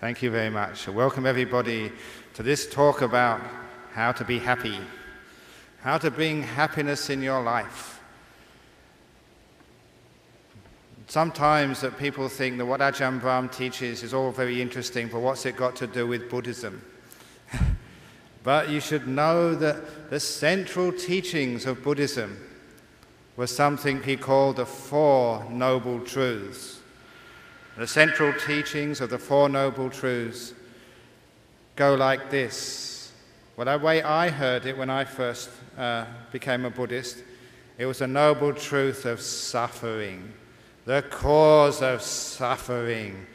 Thank you very much. Welcome everybody to this talk about how to be happy, how to bring happiness in your life. Sometimes that people think that what Ajahn Brahm teaches is all very interesting, but what's it got to do with Buddhism? But you should know that the central teachings of Buddhism were something he called the Four Noble Truths. The central teachings of the Four Noble Truths go like this. Well, the way I heard it when I first became a Buddhist, it was a noble truth of suffering, the cause of suffering,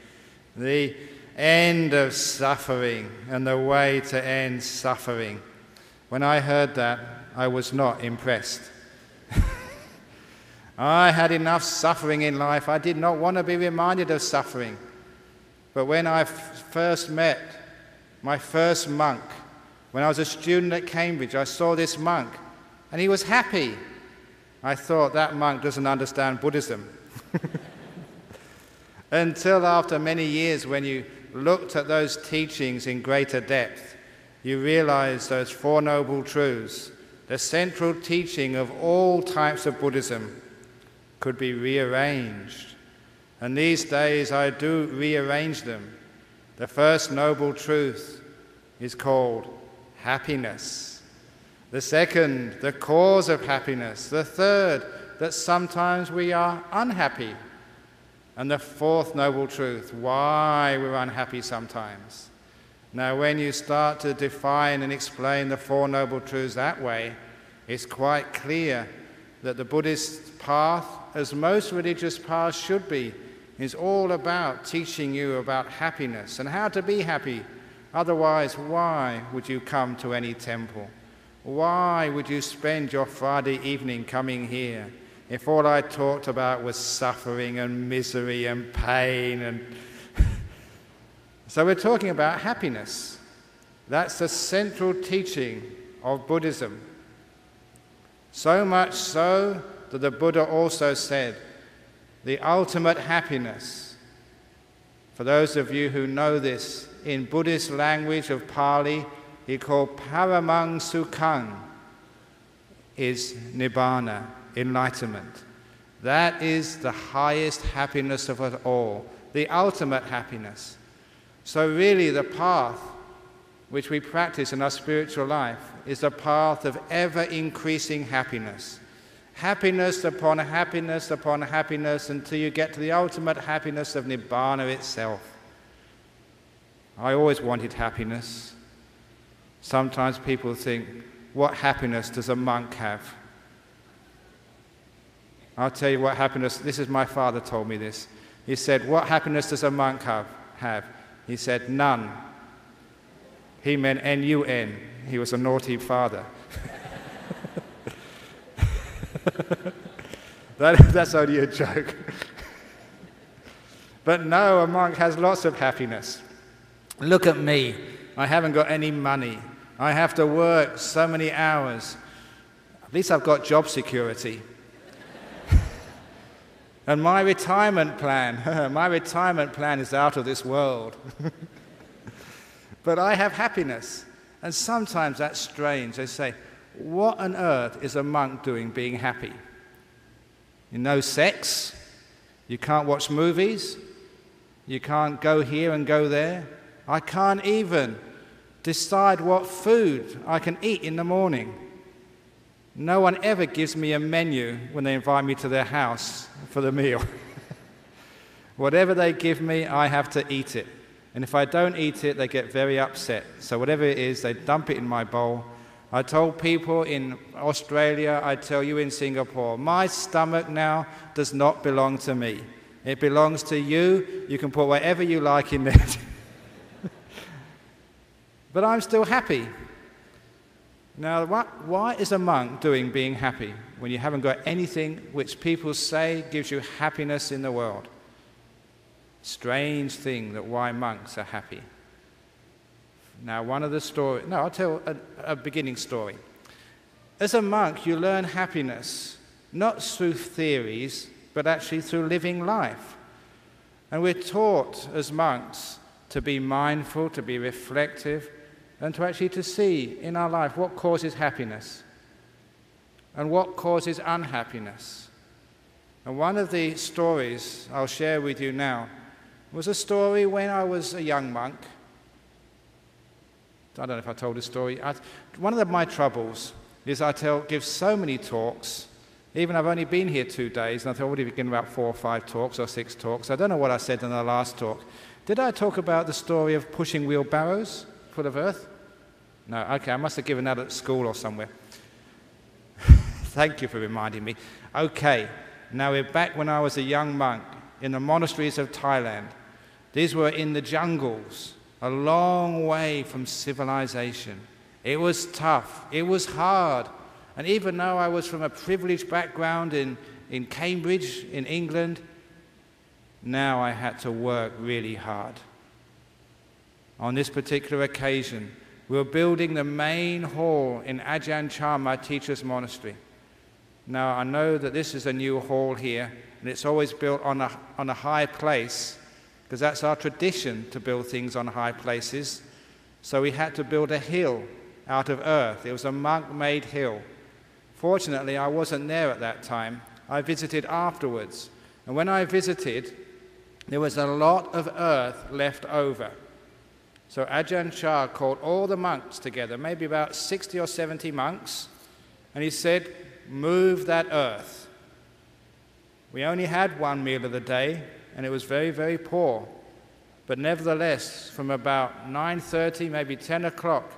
the end of suffering, and the way to end suffering. When I heard that, I was not impressed. I had enough suffering in life. I did not want to be reminded of suffering. But when I first met my first monk, when I was a student at Cambridge, I saw this monk, and he was happy. I thought, that monk doesn't understand Buddhism. Until after many years, when you looked at those teachings in greater depth, you realized those Four Noble Truths, the central teaching of all types of Buddhism, could be rearranged. And these days I do rearrange them. The first noble truth is called happiness. The second, the cause of happiness. The third, that sometimes we are unhappy. And the fourth noble truth, why we're unhappy sometimes. Now, when you start to define and explain the Four Noble Truths that way, it's quite clear that the Buddhist path, as most religious paths should be, is all about teaching you about happiness and how to be happy. Otherwise, why would you come to any temple? Why would you spend your Friday evening coming here if all I talked about was suffering and misery and pain? And so we're talking about happiness. That's the central teaching of Buddhism. So much so that the Buddha also said, the ultimate happiness, for those of you who know this, in Buddhist language of Pali, he called Paramang Sukhang, is Nibbana, enlightenment. That is the highest happiness of us all, the ultimate happiness. So really the path which we practice in our spiritual life is a path of ever-increasing happiness. Happiness upon happiness upon happiness until you get to the ultimate happiness of Nibbana itself. I always wanted happiness. Sometimes people think, what happiness does a monk have? I'll tell you what happiness, this is my father told me this. He said, what happiness does a monk have? He said, none. He meant N-U-N. He was a naughty father. That's only a joke. But no, a monk has lots of happiness. Look at me. I haven't got any money. I have to work so many hours. At least I've got job security. And my retirement plan is out of this world. But I have happiness. And sometimes that's strange. They say, what on earth is a monk doing being happy? No sex, you can't watch movies, you can't go here and go there. I can't even decide what food I can eat in the morning. No one ever gives me a menu when they invite me to their house for the meal. Whatever they give me, I have to eat it. And if I don't eat it, they get very upset. So whatever it is, they dump it in my bowl. I told people in Australia, I tell you in Singapore, my stomach now does not belong to me. It belongs to you. You can put whatever you like in there. But I'm still happy. Now, why is a monk doing being happy when you haven't got anything which people say gives you happiness in the world? Strange thing that why monks are happy. Now, I'll tell a beginning story. As a monk, you learn happiness, not through theories, but actually through living life. And we're taught as monks to be mindful, to be reflective, and to actually to see in our life what causes happiness and what causes unhappiness. And one of the stories I'll share with you now was a story when I was a young monk. I don't know if I told this story. One of my troubles is I give so many talks. Even I've only been here 2 days, and I've already given about 4 or 5 talks or 6 talks. I don't know what I said in the last talk. Did I talk about the story of pushing wheelbarrows full of earth? No, okay, I must have given that at school or somewhere. Thank you for reminding me. Okay, now we're back when I was a young monk in the monasteries of Thailand. These were in the jungles, a long way from civilization. It was tough, it was hard. And even though I was from a privileged background in Cambridge, in England, now I had to work really hard. On this particular occasion, we were building the main hall in Ajahn, my teacher's monastery. Now, I know that this is a new hall here, and it's always built on a high place, because that's our tradition to build things on high places. So we had to build a hill out of earth. It was a monk-made hill. Fortunately, I wasn't there at that time. I visited afterwards. And when I visited, there was a lot of earth left over. So Ajahn Chah called all the monks together, maybe about 60 or 70 monks, and he said, move that earth. We only had one meal of the day, and it was very, very poor. But nevertheless, from about 9:30, maybe 10 o'clock,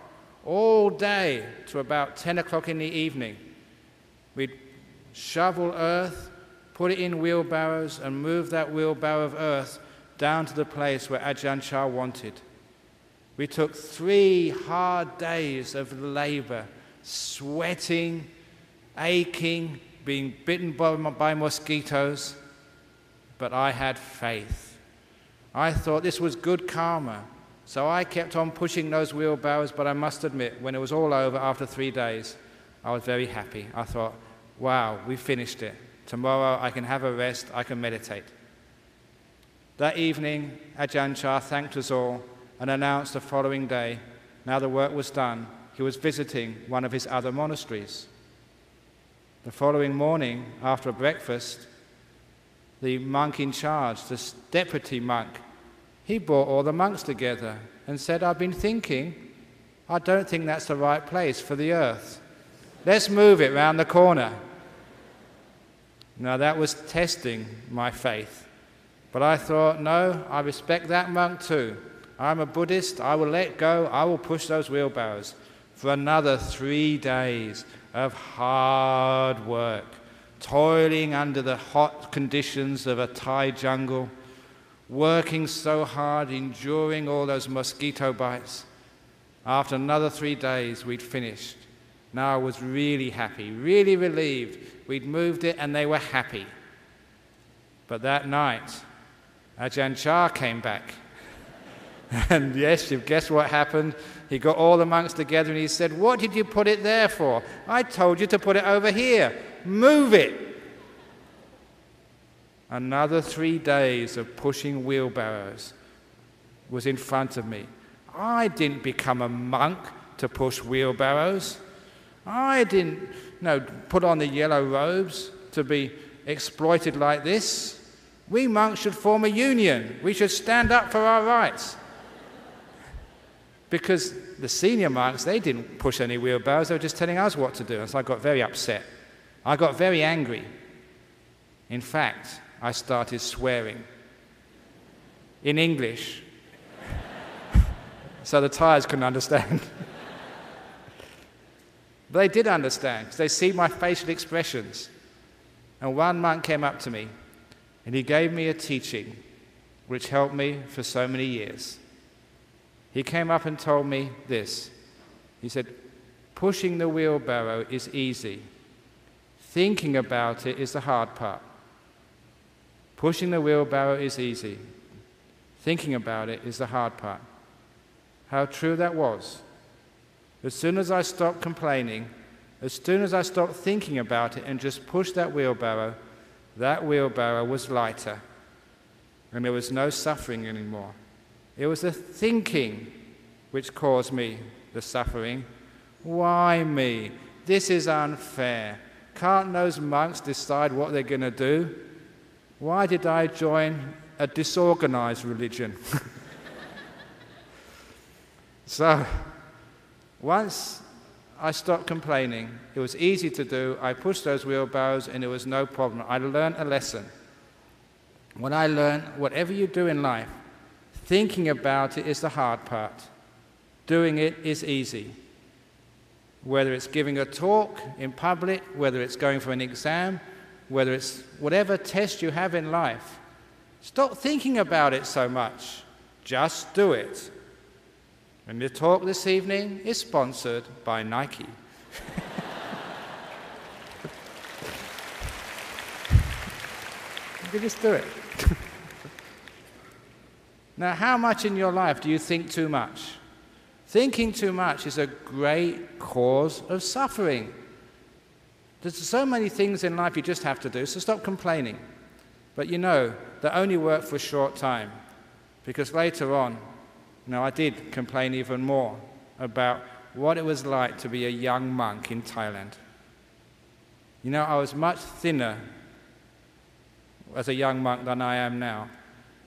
all day to about 10 o'clock in the evening, we'd shovel earth, put it in wheelbarrows, and move that wheelbarrow of earth down to the place where Ajahn Chah wanted. We took 3 hard days of labor, sweating, aching, being bitten by mosquitoes, but I had faith. I thought this was good karma, so I kept on pushing those wheelbarrows, but I must admit, when it was all over after 3 days, I was very happy. I thought, wow, we finished it. Tomorrow I can have a rest, I can meditate. That evening, Ajahn Chah thanked us all and announced the following day, now the work was done, he was visiting one of his other monasteries. The following morning, after breakfast, the monk in charge, the deputy monk, he brought all the monks together and said, I've been thinking, I don't think that's the right place for the earth. Let's move it round the corner. Now that was testing my faith. But I thought, no, I respect that monk too. I'm a Buddhist, I will let go, I will push those wheelbarrows. For another 3 days of hard work, toiling under the hot conditions of a Thai jungle, working so hard, enduring all those mosquito bites. After another 3 days, we'd finished. Now I was really happy, really relieved. We'd moved it and they were happy. But that night, Ajahn Chah came back. And yes, you guess what happened? He got all the monks together and he said, what did you put it there for? I told you to put it over here. Move it. Another 3 days of pushing wheelbarrows was in front of me. I didn't become a monk to push wheelbarrows. I didn't put on the yellow robes to be exploited like this. We monks should form a union. We should stand up for our rights. Because the senior monks, they didn't push any wheelbarrows, they were just telling us what to do. And so I got very upset. I got very angry. In fact, I started swearing in English. So the Thais couldn't understand. But they did understand, because they see my facial expressions. And one monk came up to me, and he gave me a teaching which helped me for so many years. He came up and told me this. He said, pushing the wheelbarrow is easy. Thinking about it is the hard part. Pushing the wheelbarrow is easy. Thinking about it is the hard part. How true that was. As soon as I stopped complaining, as soon as I stopped thinking about it and just pushed that wheelbarrow was lighter. And there was no suffering anymore. It was the thinking which caused me the suffering. Why me? This is unfair. Can't those monks decide what they're going to do? Why did I join a disorganized religion? So, once I stopped complaining, it was easy to do. I pushed those wheelbarrows and it was no problem. I learned a lesson. What I learned, whatever you do in life, thinking about it is the hard part. Doing it is easy. Whether it's giving a talk in public, whether it's going for an exam, whether it's whatever test you have in life, stop thinking about it so much. Just do it. And the talk this evening is sponsored by Nike. You can just do it. Now, how much in your life do you think too much? Thinking too much is a great cause of suffering. There's so many things in life you just have to do, so stop complaining. But you know, they only work for a short time, because later on, I did complain even more about what it was like to be a young monk in Thailand. I was much thinner as a young monk than I am now.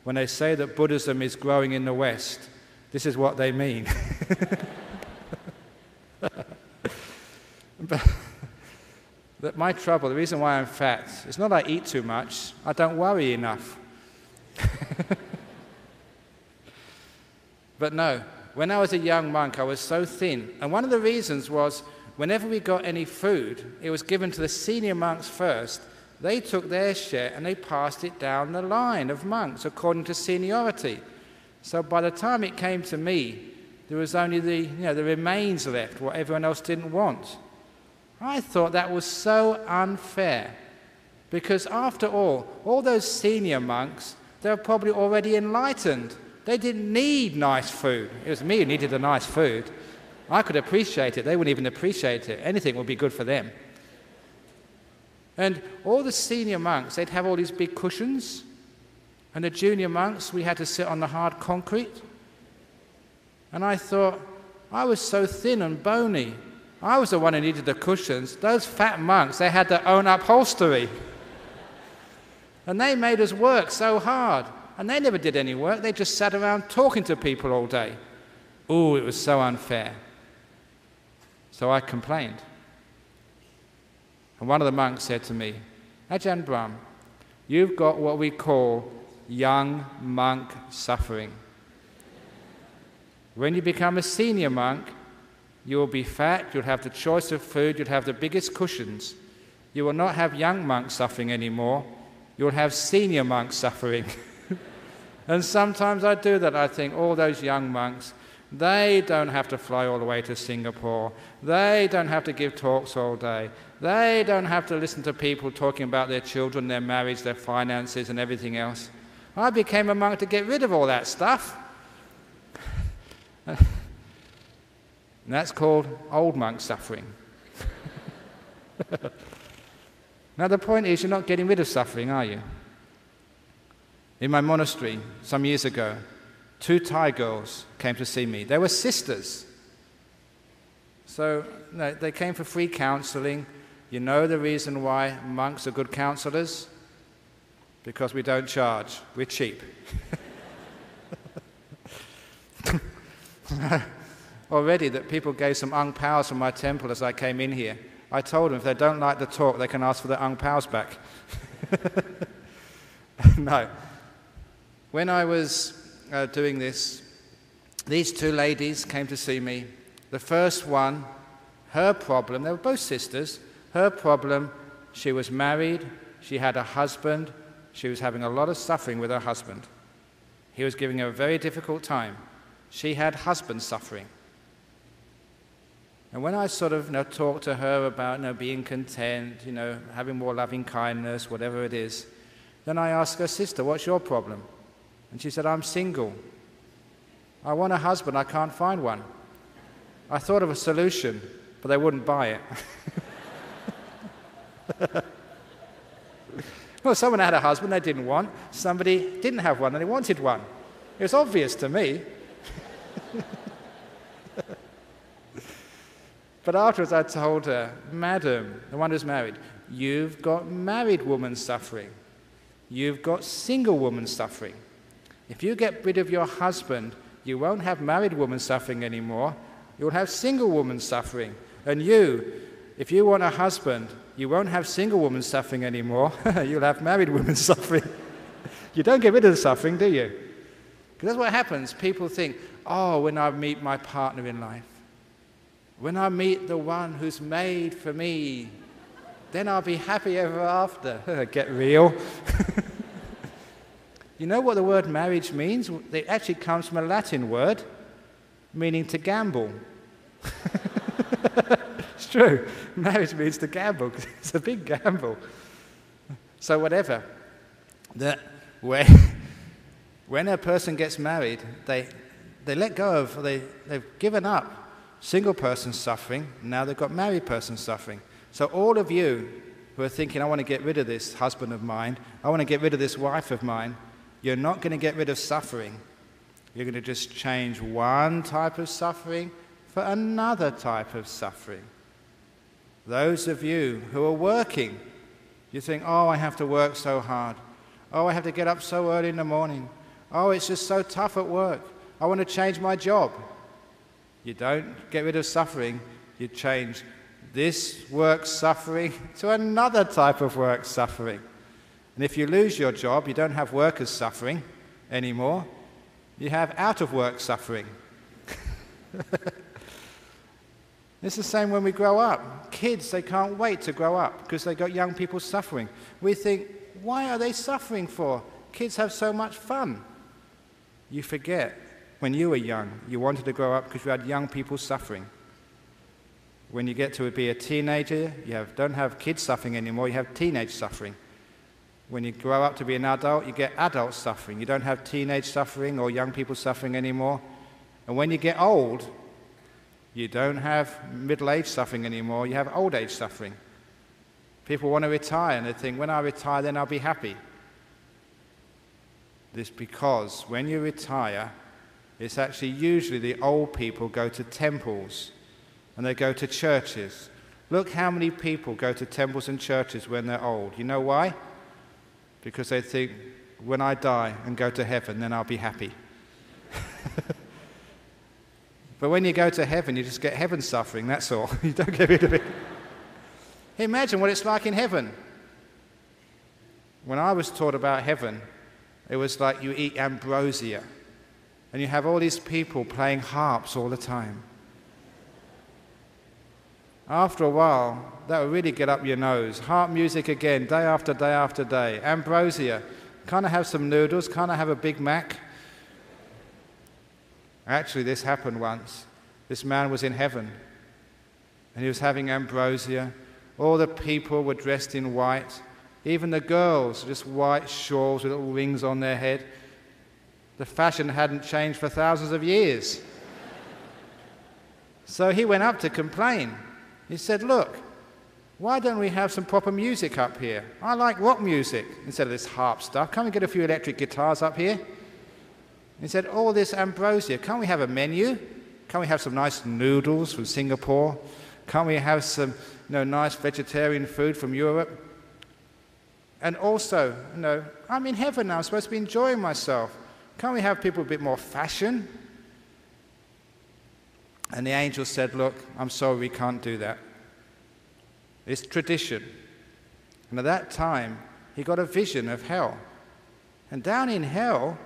When they say that Buddhism is growing in the West, this is what they mean. But my trouble, the reason why I'm fat, it's not I eat too much, I don't worry enough. But no, when I was a young monk, I was so thin. And one of the reasons was, whenever we got any food, it was given to the senior monks first. They took their share and they passed it down the line of monks according to seniority. So by the time it came to me, there was only the remains left, what everyone else didn't want. I thought that was so unfair, because after all those senior monks, they were probably already enlightened. They didn't need nice food. It was me who needed the nice food. I could appreciate it. They wouldn't even appreciate it. Anything would be good for them. And all the senior monks, they'd have all these big cushions. And the junior monks, we had to sit on the hard concrete. And I thought, I was so thin and bony. I was the one who needed the cushions. Those fat monks, they had their own upholstery. And they made us work so hard. And they never did any work. They just sat around talking to people all day. Ooh, it was so unfair. So I complained. And one of the monks said to me, Ajahn Brahm, you've got what we call young monk suffering. When you become a senior monk, you will be fat, you'll have the choice of food, you'll have the biggest cushions. You will not have young monk suffering anymore. You'll have senior monk suffering. And sometimes I do that. I think, all those young monks, they don't have to fly all the way to Singapore. They don't have to give talks all day. They don't have to listen to people talking about their children, their marriage, their finances, and everything else. I became a monk to get rid of all that stuff. And that's called old monk suffering. Now the point is, you're not getting rid of suffering, are you? In my monastery, some years ago, 2 Thai girls came to see me. They were sisters. So they came for free counseling. You know the reason why monks are good counselors? Because we don't charge. We're cheap. Already that people gave some ang paos from my temple as I came in here. I told them if they don't like the talk, they can ask for the ang paos back. No. When I was doing this, these 2 ladies came to see me. The first one, her problem, they were both sisters, her problem, she was married, she had a husband, she was having a lot of suffering with her husband. He was giving her a very difficult time. She had husband suffering. And when I sort of talked to her about being content, having more loving kindness, whatever it is, then I asked her sister, what's your problem? And she said, I'm single. I want a husband, I can't find one. I thought of a solution, but they wouldn't buy it. Well, someone had a husband they didn't want. Somebody didn't have one and they wanted one. It's obvious to me. But afterwards I told her, Madam, the one who's married, you've got married woman suffering. You've got single woman suffering. If you get rid of your husband, you won't have married woman suffering anymore. You'll have single woman suffering. And you, if you want a husband, you won't have single woman suffering anymore. You'll have married woman suffering. You don't get rid of the suffering, do you? Because that's what happens. People think, oh, when I meet my partner in life, when I meet the one who's made for me, then I'll be happy ever after. Get real. You know what the word marriage means? It actually comes from a Latin word meaning to gamble. It's true. Marriage means to gamble because it's a big gamble. So whatever. When a person gets married, they let go of, they've given up single person suffering, now they've got married person suffering. So all of you who are thinking, I want to get rid of this husband of mine, I want to get rid of this wife of mine, you're not going to get rid of suffering. You're going to just change one type of suffering for another type of suffering. Those of you who are working, you think, oh, I have to work so hard. Oh, I have to get up so early in the morning. Oh, it's just so tough at work. I want to change my job. You don't get rid of suffering, you change this work suffering to another type of work suffering. And if you lose your job, you don't have workers suffering anymore. You have out-of-work suffering. It's the same when we grow up. Kids, they can't wait to grow up because they've got young people suffering. We think, why are they suffering for? Kids have so much fun. You forget, when you were young, you wanted to grow up because you had young people suffering. When you get to be a teenager, you don't have kids suffering anymore, you have teenage suffering. When you grow up to be an adult, you get adult suffering. You don't have teenage suffering or young people suffering anymore. And when you get old, you don't have middle-age suffering anymore, you have old-age suffering. People want to retire and they think, when I retire, then I'll be happy. This because when you retire, it's actually usually the old people go to temples and they go to churches. Look how many people go to temples and churches when they're old. You know why? Because they think, when I die and go to heaven, then I'll be happy. But when you go to heaven, you just get heaven suffering, that's all. You don't get rid of it. Imagine what it's like in heaven. When I was taught about heaven, it was like you eat ambrosia, and you have all these people playing harps all the time. After a while, that will really get up your nose. Harp music again, day after day after day. Ambrosia. Can't I have some noodles? Can't I have a Big Mac? Actually, this happened once. This man was in heaven, and he was having ambrosia. All the people were dressed in white. Even the girls, just white shawls with little rings on their head. The fashion hadn't changed for thousands of years. So he went up to complain. He said, look, why don't we have some proper music up here? I like rock music instead of this harp stuff. Can't we get a few electric guitars up here? He said, all this ambrosia, can't we have a menu? Can't we have some nice noodles from Singapore? Can't we have some nice vegetarian food from Europe? And also, I'm in heaven now, I'm supposed to be enjoying myself. Can't we have people a bit more fashion? And the angel said, look, I'm sorry, we can't do that. It's tradition. And at that time, he got a vision of hell. And down in hell,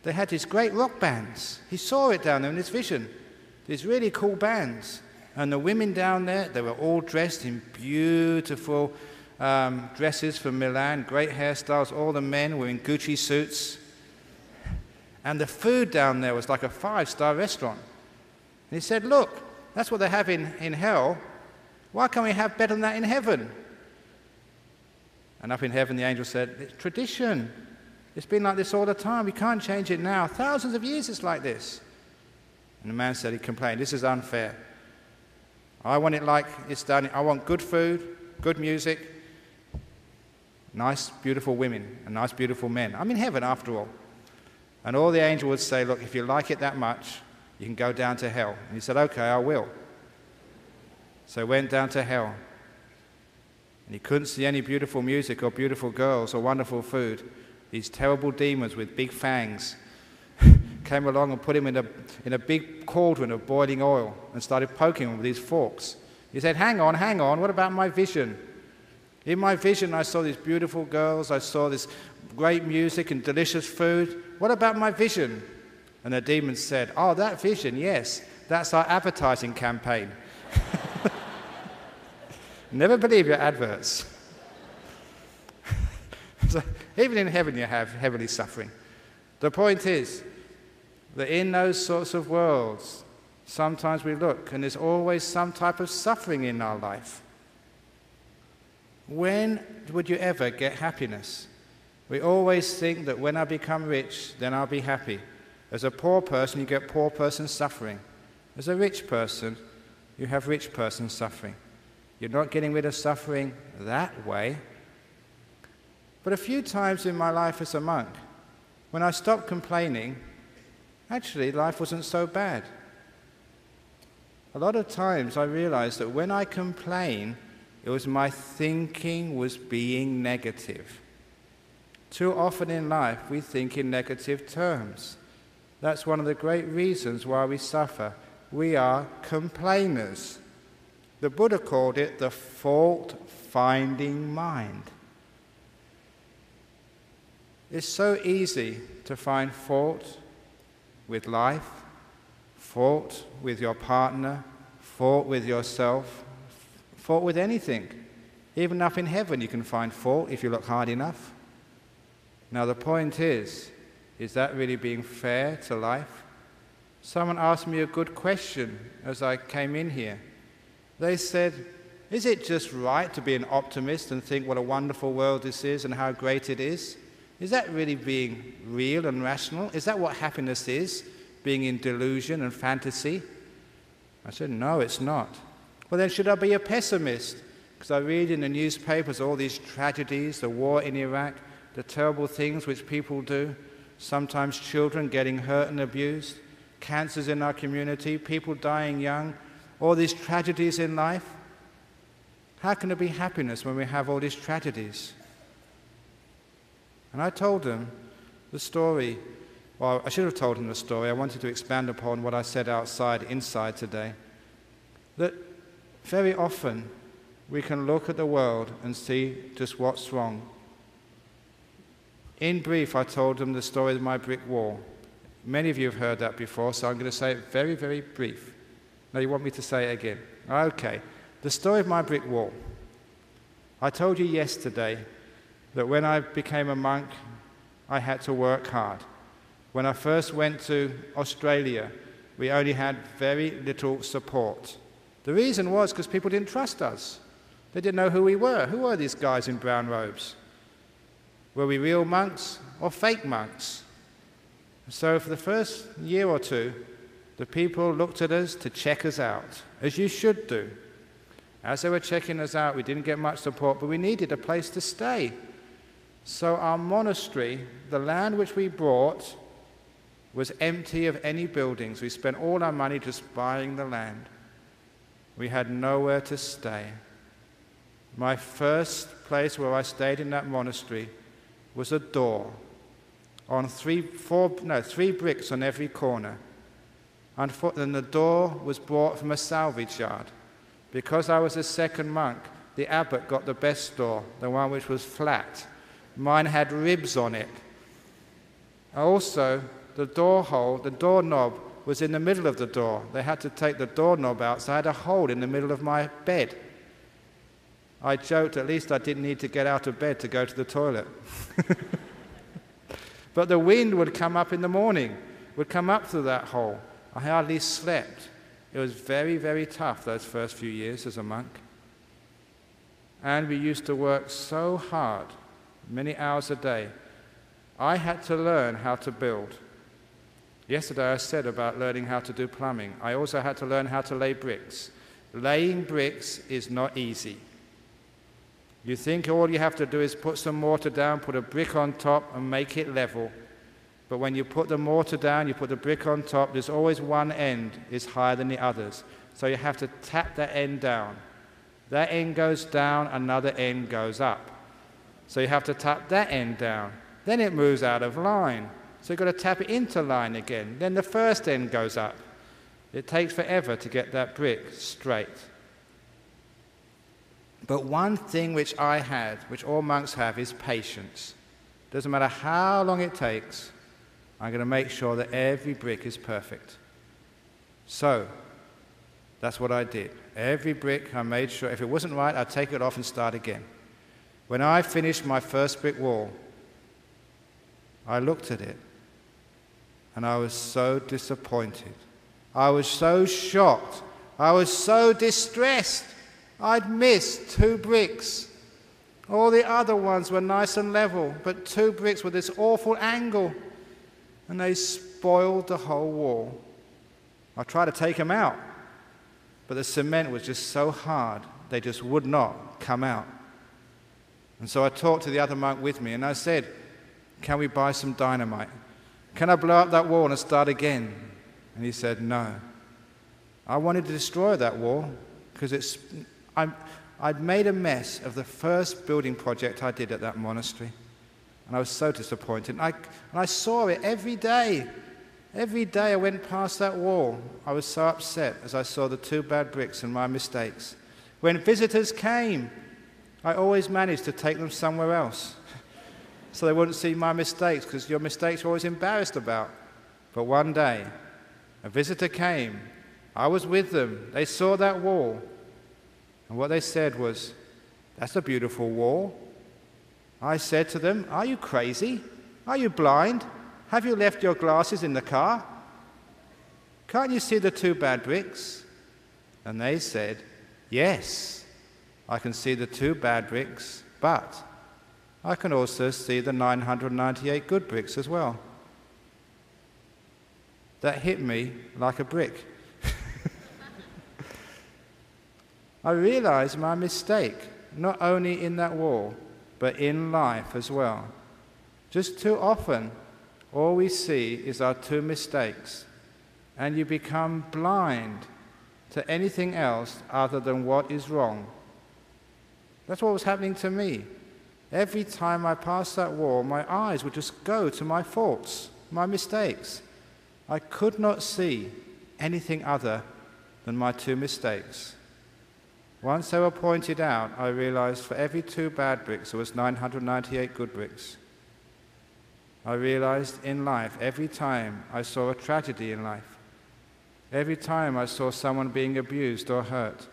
they had these great rock bands. He saw it down there in his vision. These really cool bands. And the women down there, they were all dressed in beautiful dresses from Milan, great hairstyles. All the men were in Gucci suits. And the food down there was like a 5-star restaurant. And he said, look, that's what they have in hell. Why can't we have better than that in heaven? And up in heaven, the angel said, it's tradition. It's been like this all the time. We can't change it now. Thousands of years it's like this. And the man said, he complained, this is unfair. I want it like it's done. I want good food, good music, nice, beautiful women, and nice, beautiful men. I'm in heaven after all. And all the angel would say, look, if you like it that much, you can go down to hell. And he said, okay, I will. So he went down to hell. And he couldn't see any beautiful music or beautiful girls or wonderful food. These terrible demons with big fangs came along and put him in a big cauldron of boiling oil and started poking him with these forks. He said, hang on, what about my vision? In my vision, I saw these beautiful girls, I saw this great music and delicious food. What about my vision? And the demon said, oh, that vision, yes, that's our advertising campaign. Never believe your adverts. So, even in heaven you have heavenly suffering. The point is that in those sorts of worlds, sometimes we look and there's always some type of suffering in our life. When would you ever get happiness? We always think that when I become rich, then I'll be happy. As a poor person, you get poor person suffering. As a rich person, you have rich person suffering. You're not getting rid of suffering that way. But a few times in my life as a monk, when I stopped complaining, actually life wasn't so bad. A lot of times I realized that when I complain, it was my thinking was being negative. Too often in life we think in negative terms. That's one of the great reasons why we suffer. We are complainers. The Buddha called it the fault-finding mind. It's so easy to find fault with life, fault with your partner, fault with yourself, fault with anything. Even up in heaven you can find fault if you look hard enough. Now the point is that really being fair to life? Someone asked me a good question as I came in here. They said, is it just right to be an optimist and think what a wonderful world this is and how great it is? Is that really being real and rational? Is that what happiness is, being in delusion and fantasy? I said, no, it's not. Well, then should I be a pessimist? Because I read in the newspapers all these tragedies, the war in Iraq, the terrible things which people do, sometimes children getting hurt and abused, cancers in our community, people dying young, all these tragedies in life. How can there be happiness when we have all these tragedies? And I told them the story, well, I should have told them the story. I wanted to expand upon what I said inside today. That very often we can look at the world and see just what's wrong. In brief, I told them the story of my brick wall. Many of you have heard that before, so I'm going to say it very, very brief. No, you want me to say it again? Okay. The story of my brick wall. I told you yesterday that when I became a monk, I had to work hard. When I first went to Australia, we only had very little support. The reason was because people didn't trust us. They didn't know who we were. Who were these guys in brown robes? Were we real monks or fake monks? So for the first year or two, the people looked at us to check us out, as you should do. As they were checking us out, we didn't get much support, but we needed a place to stay. So our monastery, the land which we bought, was empty of any buildings. We spent all our money just buying the land. We had nowhere to stay. My first place where I stayed in that monastery was a door on three bricks on every corner. And the door was bought from a salvage yard. Because I was a second monk, the abbot got the best door, the one which was flat. Mine had ribs on it. Also, the doorknob was in the middle of the door. They had to take the doorknob out, so I had a hole in the middle of my bed. I joked at least I didn't need to get out of bed to go to the toilet. But the wind would come up in the morning, would come up through that hole. I hardly slept. It was very, very tough those first few years as a monk. And we used to work so hard, many hours a day. I had to learn how to build. Yesterday I said about learning how to do plumbing. I also had to learn how to lay bricks. Laying bricks is not easy. You think all you have to do is put some mortar down, put a brick on top and make it level. But when you put the mortar down, you put the brick on top, there's always one end is higher than the others. So you have to tap that end down. That end goes down, another end goes up. So you have to tap that end down. Then it moves out of line. So you've got to tap it into line again. Then the first end goes up. It takes forever to get that brick straight. But one thing which I had, which all monks have, is patience. Doesn't matter how long it takes, I'm going to make sure that every brick is perfect. So, that's what I did. Every brick, I made sure, if it wasn't right, I'd take it off and start again. When I finished my first brick wall, I looked at it, and I was so disappointed. I was so shocked. I was so distressed. I'd missed 2 bricks. All the other ones were nice and level, but 2 bricks with this awful angle, and they spoiled the whole wall. I tried to take them out, but the cement was just so hard, they just would not come out. And so I talked to the other monk with me, and I said, can we buy some dynamite? Can I blow up that wall and start again? And he said, no. I wanted to destroy that wall because I'd made a mess of the first building project I did at that monastery. And I was so disappointed. And I saw it every day. Every day I went past that wall. I was so upset as I saw the 2 bad bricks and my mistakes. When visitors came, I always managed to take them somewhere else so they wouldn't see my mistakes, because your mistakes you're always embarrassed about. But one day, a visitor came. I was with them. They saw that wall. And what they said was, that's a beautiful wall. I said to them, are you crazy? Are you blind? Have you left your glasses in the car? Can't you see the 2 bad bricks? And they said, yes, I can see the 2 bad bricks, but I can also see the 998 good bricks as well. That hit me like a brick. I realized my mistake, not only in that wall, but in life as well. Just too often, all we see is our 2 mistakes, and you become blind to anything else other than what is wrong. That's what was happening to me. Every time I passed that wall, my eyes would just go to my faults, my mistakes. I could not see anything other than my 2 mistakes. Once they were pointed out, I realized for every 2 bad bricks, there was 998 good bricks. I realized in life, every time I saw a tragedy in life, every time I saw someone being abused or hurt,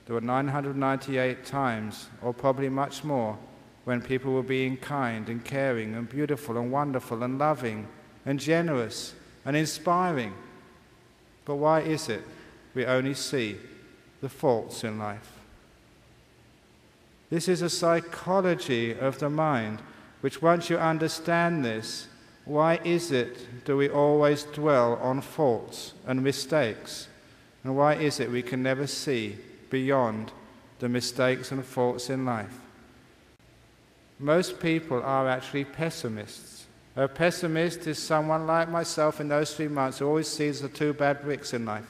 there were 998 times, or probably much more, when people were being kind and caring and beautiful and wonderful and loving and generous and inspiring. But why is it we only see the faults in life? This is a psychology of the mind, which once you understand this, why is it do we always dwell on faults and mistakes? And why is it we can never see beyond the mistakes and faults in life? Most people are actually pessimists. A pessimist is someone like myself in those 3 months who always sees the 2 bad bricks in life.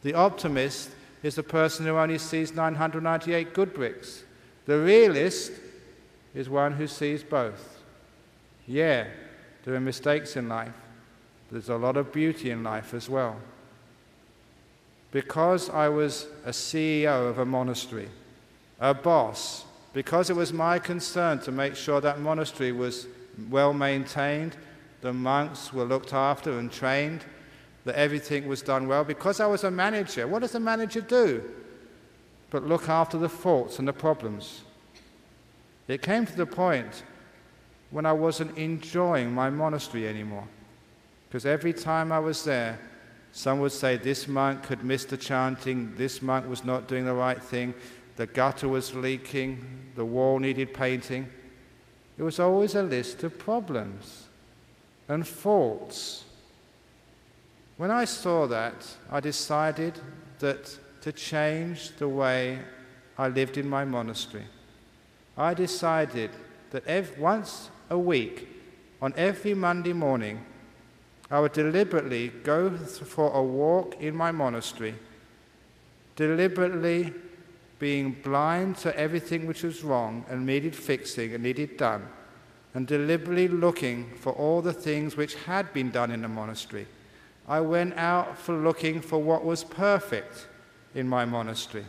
The optimist is the person who only sees 998 good bricks. The realist is one who sees both. Yeah, there are mistakes in life, but there's a lot of beauty in life as well. Because I was a CEO of a monastery, a boss, because it was my concern to make sure that monastery was well maintained, the monks were looked after and trained, that everything was done well, because I was a manager. What does a manager do but look after the faults and the problems? It came to the point when I wasn't enjoying my monastery anymore, because every time I was there, some would say this monk had missed the chanting, this monk was not doing the right thing, the gutter was leaking, the wall needed painting. It was always a list of problems and faults. When I saw that, I decided that to change the way I lived in my monastery. I decided that once a week on every Monday morning, I would deliberately go for a walk in my monastery, deliberately being blind to everything which was wrong and needed fixing and needed done, and deliberately looking for all the things which had been done in the monastery. I went out for looking for what was perfect in my monastery.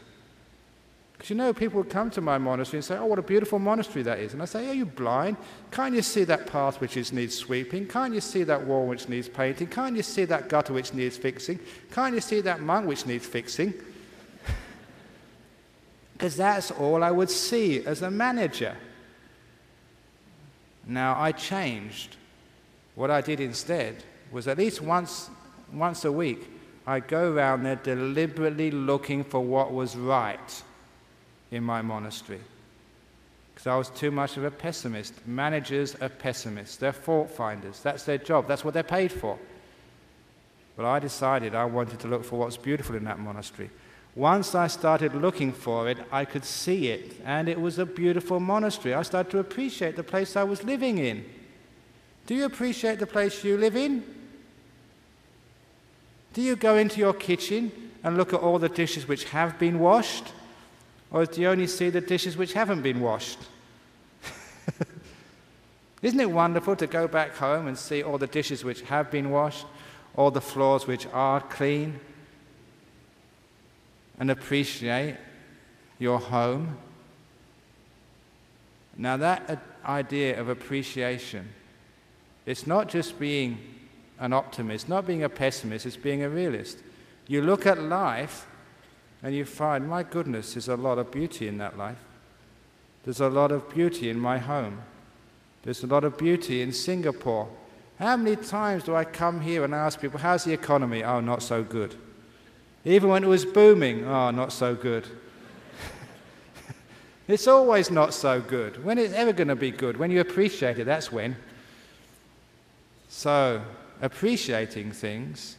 Because you know, people would come to my monastery and say, oh, what a beautiful monastery that is. And I say, are you blind? Can't you see that path which needs sweeping? Can't you see that wall which needs painting? Can't you see that gutter which needs fixing? Can't you see that monk which needs fixing? Because that's all I would see as a manager. Now, I changed. What I did instead was at least once a week, I'd go around there deliberately looking for what was right in my monastery. Because I was too much of a pessimist. Managers are pessimists. They're fault finders. That's their job. That's what they're paid for. But I decided I wanted to look for what's beautiful in that monastery. Once I started looking for it, I could see it, and it was a beautiful monastery. I started to appreciate the place I was living in. Do you appreciate the place you live in? Do you go into your kitchen and look at all the dishes which have been washed? Or do you only see the dishes which haven't been washed? Isn't it wonderful to go back home and see all the dishes which have been washed, all the floors which are clean, and appreciate your home? Now that idea of appreciation, it's not just being an optimist, not being a pessimist, it's being a realist. You look at life and you find, my goodness, there's a lot of beauty in that life. There's a lot of beauty in my home. There's a lot of beauty in Singapore. How many times do I come here and ask people, how's the economy? Oh, not so good. Even when it was booming, oh, not so good. It's always not so good. When it's ever going to be good? When you appreciate it, that's when. So, appreciating things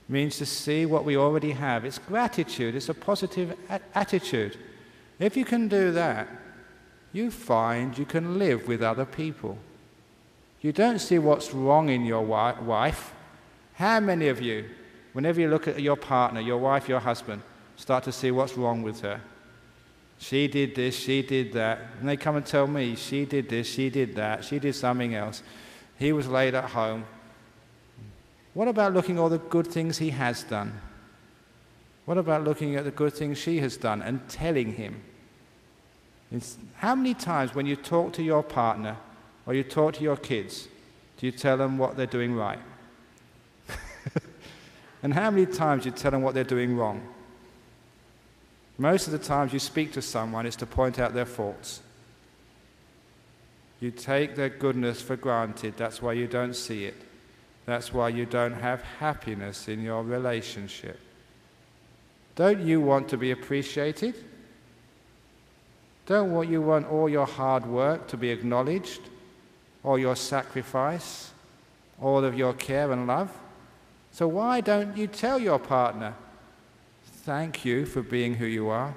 means to see what we already have. It's gratitude. It's a positive attitude. If you can do that, you find you can live with other people. You don't see what's wrong in your wife. How many of you, whenever you look at your partner, your wife, your husband, start to see what's wrong with her? She did this, she did that. And they come and tell me, she did this, she did that, she did something else. He was late at home. What about looking at all the good things he has done? What about looking at the good things she has done and telling him? How many times when you talk to your partner or you talk to your kids, do you tell them what they're doing right? And how many times do you tell them what they're doing wrong? Most of the times you speak to someone is to point out their faults. You take their goodness for granted. That's why you don't see it. That's why you don't have happiness in your relationship. Don't you want to be appreciated? Don't you want all your hard work to be acknowledged? All your sacrifice? All of your care and love? So why don't you tell your partner, thank you for being who you are.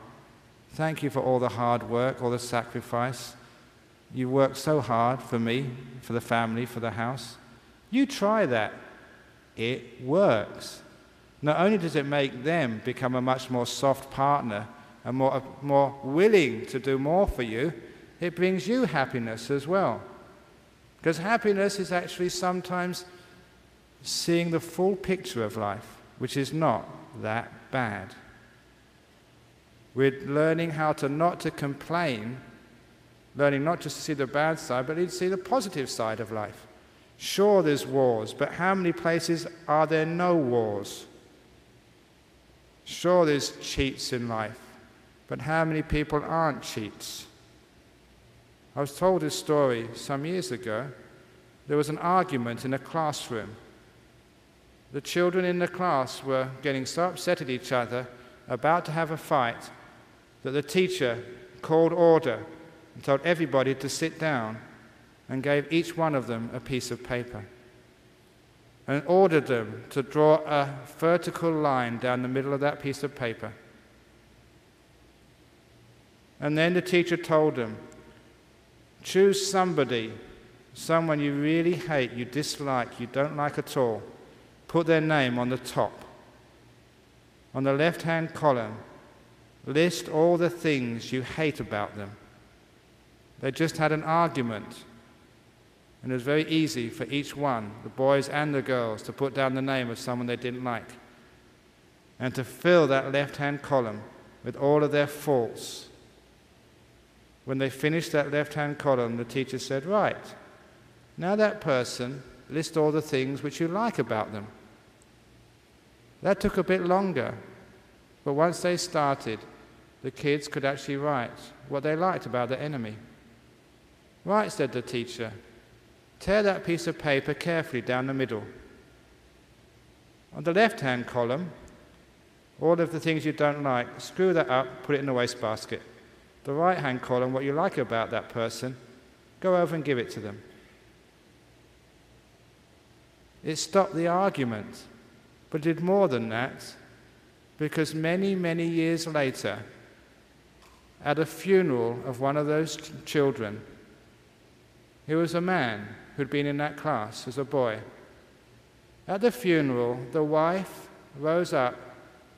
Thank you for all the hard work, all the sacrifice. You work so hard for me, for the family, for the house. You try that. It works. Not only does it make them become a much more soft partner and more willing to do more for you, it brings you happiness as well. Because happiness is actually sometimes seeing the full picture of life, which is not that bad. We're learning how to not to complain, learning not just to see the bad side, but to see the positive side of life. Sure, there's wars, but how many places are there no wars? Sure, there's cheats in life, but how many people aren't cheats? I was told this story some years ago. There was an argument in a classroom. The children in the class were getting so upset at each other, about to have a fight, that the teacher called order and told everybody to sit down and gave each one of them a piece of paper and ordered them to draw a vertical line down the middle of that piece of paper. And then the teacher told them, choose somebody someone you really hate, you dislike, you don't like at all, put their name on the top. On the left-hand column, list all the things you hate about them. They just had an argument, and it was very easy for each one, the boys and the girls, to put down the name of someone they didn't like and to fill that left-hand column with all of their faults. When they finished that left-hand column, the teacher said, right, now that person, list all the things which you like about them. That took a bit longer, but once they started, the kids could actually write what they liked about the enemy. Right, said the teacher, tear that piece of paper carefully down the middle. On the left-hand column, all of the things you don't like, screw that up, put it in the wastebasket. The right-hand column, what you like about that person, go over and give it to them. It stopped the argument, but did more than that, because many, many years later, at a funeral of one of those children, he was a man who'd been in that class as a boy. At the funeral, the wife rose up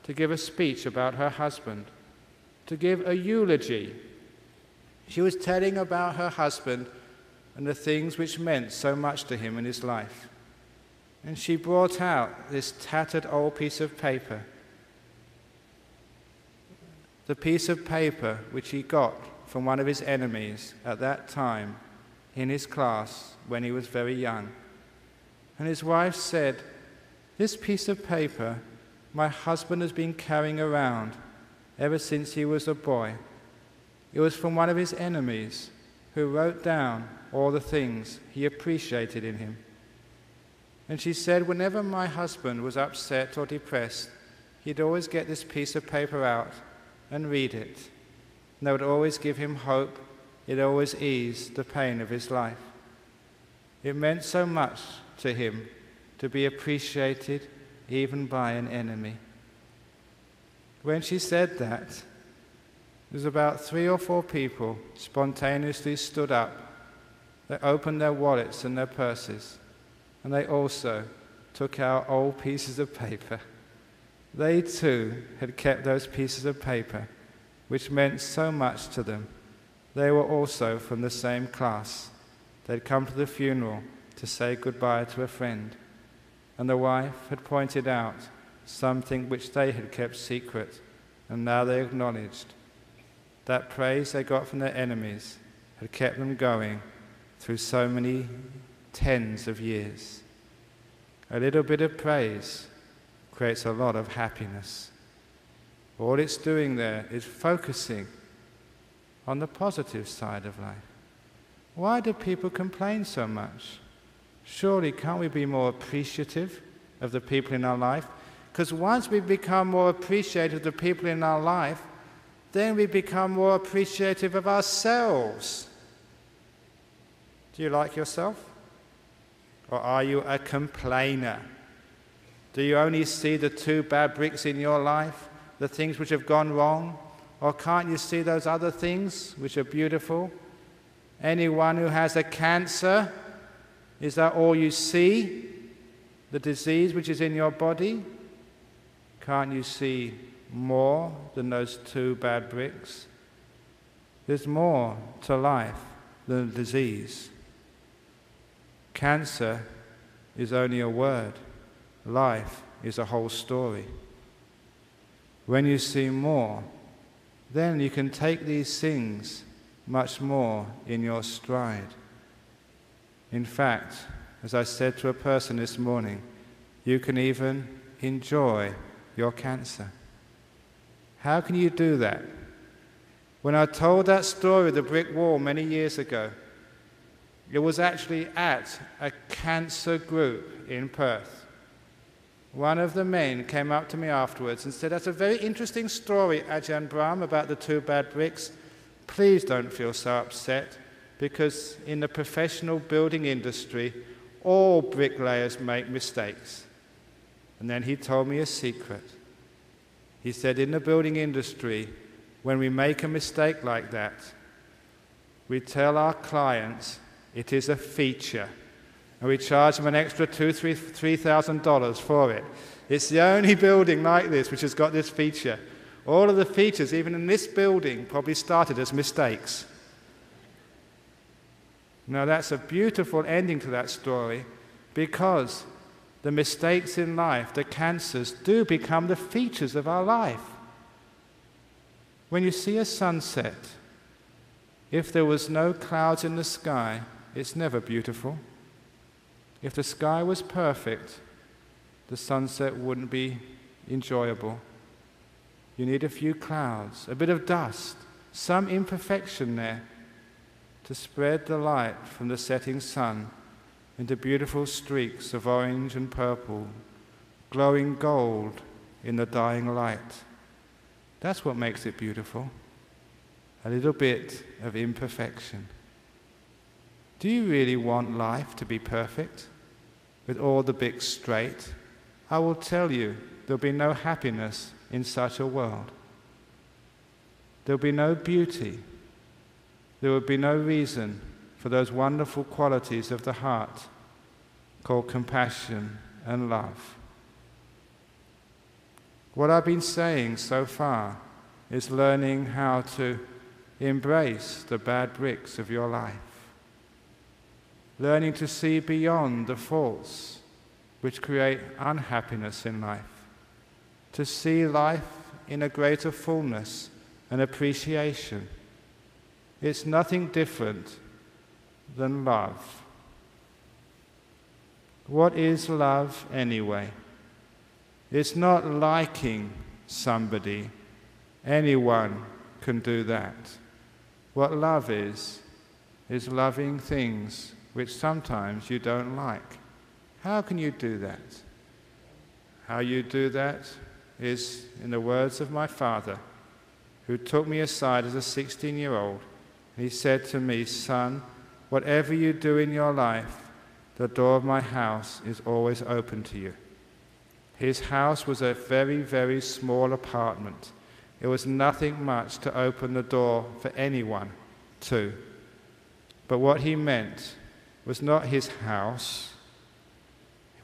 to give a speech about her husband, to give a eulogy. She was telling about her husband and the things which meant so much to him in his life. And she brought out this tattered old piece of paper, the piece of paper which he got from one of his enemies at that time in his class when he was very young. And his wife said, this piece of paper my husband has been carrying around ever since he was a boy. It was from one of his enemies who wrote down all the things he appreciated in him. And she said, whenever my husband was upset or depressed, he'd always get this piece of paper out and read it. And that would always give him hope. It always eased the pain of his life. It meant so much to him to be appreciated even by an enemy. When she said that, there was about 3 or 4 people spontaneously stood up. They opened their wallets and their purses, and they also took out old pieces of paper. They too had kept those pieces of paper, which meant so much to them. They were also from the same class. They'd come to the funeral to say goodbye to a friend, and the wife had pointed out something which they had kept secret, and now they acknowledged that praise they got from their enemies had kept them going through so many tens of years. A little bit of praise creates a lot of happiness. All it's doing there is focusing on the positive side of life. Why do people complain so much? Surely can't we be more appreciative of the people in our life? Because once we become more appreciative of the people in our life, then we become more appreciative of ourselves. Do you like yourself? Or are you a complainer? Do you only see the 2 bad bricks in your life, the things which have gone wrong? Or can't you see those other things which are beautiful? Anyone who has a cancer, is that all you see? The disease which is in your body? Can't you see more than those 2 bad bricks? There's more to life than a disease. Cancer is only a word. Life is a whole story. When you see more, then you can take these things much more in your stride. In fact, as I said to a person this morning, you can even enjoy your cancer. How can you do that? When I told that story of the brick wall many years ago, it was actually at a cancer group in Perth. One of the men came up to me afterwards and said, that's a very interesting story, Ajahn Brahm, about the 2 bad bricks. Please don't feel so upset, because in the professional building industry, all bricklayers make mistakes. And then he told me a secret. He said, in the building industry, when we make a mistake like that, we tell our clients It is a feature. And we charge them an extra $3,000 for it. It's the only building like this which has got this feature. All of the features, even in this building, probably started as mistakes. Now that's a beautiful ending to that story, because the mistakes in life, the cancers, do become the features of our life. When you see a sunset, if there was no clouds in the sky, it's never beautiful. If the sky was perfect, the sunset wouldn't be enjoyable. You need a few clouds, a bit of dust, some imperfection there to spread the light from the setting sun into beautiful streaks of orange and purple, glowing gold in the dying light. That's what makes it beautiful. A little bit of imperfection. Do you really want life to be perfect, with all the bits straight? I will tell you, there'll be no happiness in such a world. There'll be no beauty. There will be no reason for those wonderful qualities of the heart called compassion and love. What I've been saying so far is learning how to embrace the bad bricks of your life. Learning to see beyond the faults which create unhappiness in life. To see life in a greater fullness and appreciation. It's nothing different than love. What is love anyway? It's not liking somebody. Anyone can do that. What love is loving things which sometimes you don't like. How can you do that? How you do that is in the words of my father, who took me aside as a 16-year-old. He said to me, "Son, whatever you do in your life, the door of my house is always open to you." His house was a very, very small apartment. It was nothing much to open the door for anyone to. But what he meant was not his house.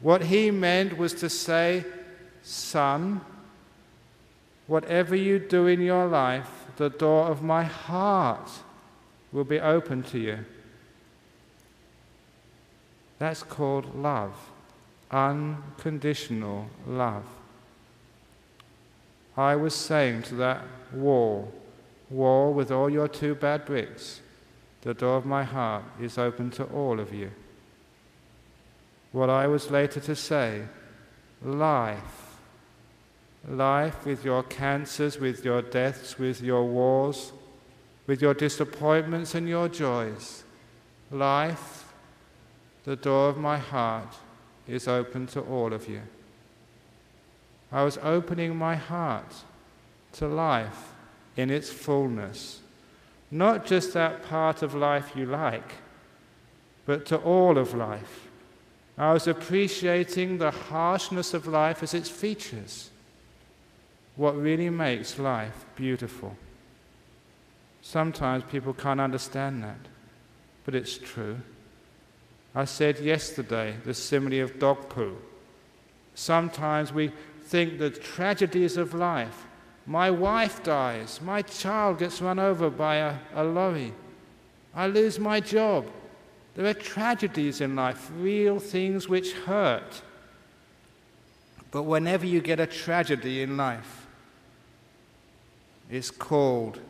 What he meant was to say, "Son, whatever you do in your life, the door of my heart will be open to you." That's called love, unconditional love. I was saying to that wall with all your two bad bricks, the door of my heart is open to all of you. What I was later to say, life with your cancers, with your deaths, with your wars, with your disappointments and your joys. Life, the door of my heart is open to all of you. I was opening my heart to life in its fullness. Not just that part of life you like, but to all of life. I was appreciating the harshness of life as its features. What really makes life beautiful. Sometimes people can't understand that, but it's true. I said yesterday the simile of dog poo. Sometimes we think the tragedies of life. My wife dies, my child gets run over by a lorry, I lose my job. There are tragedies in life, real things which hurt. But whenever you get a tragedy in life, it's called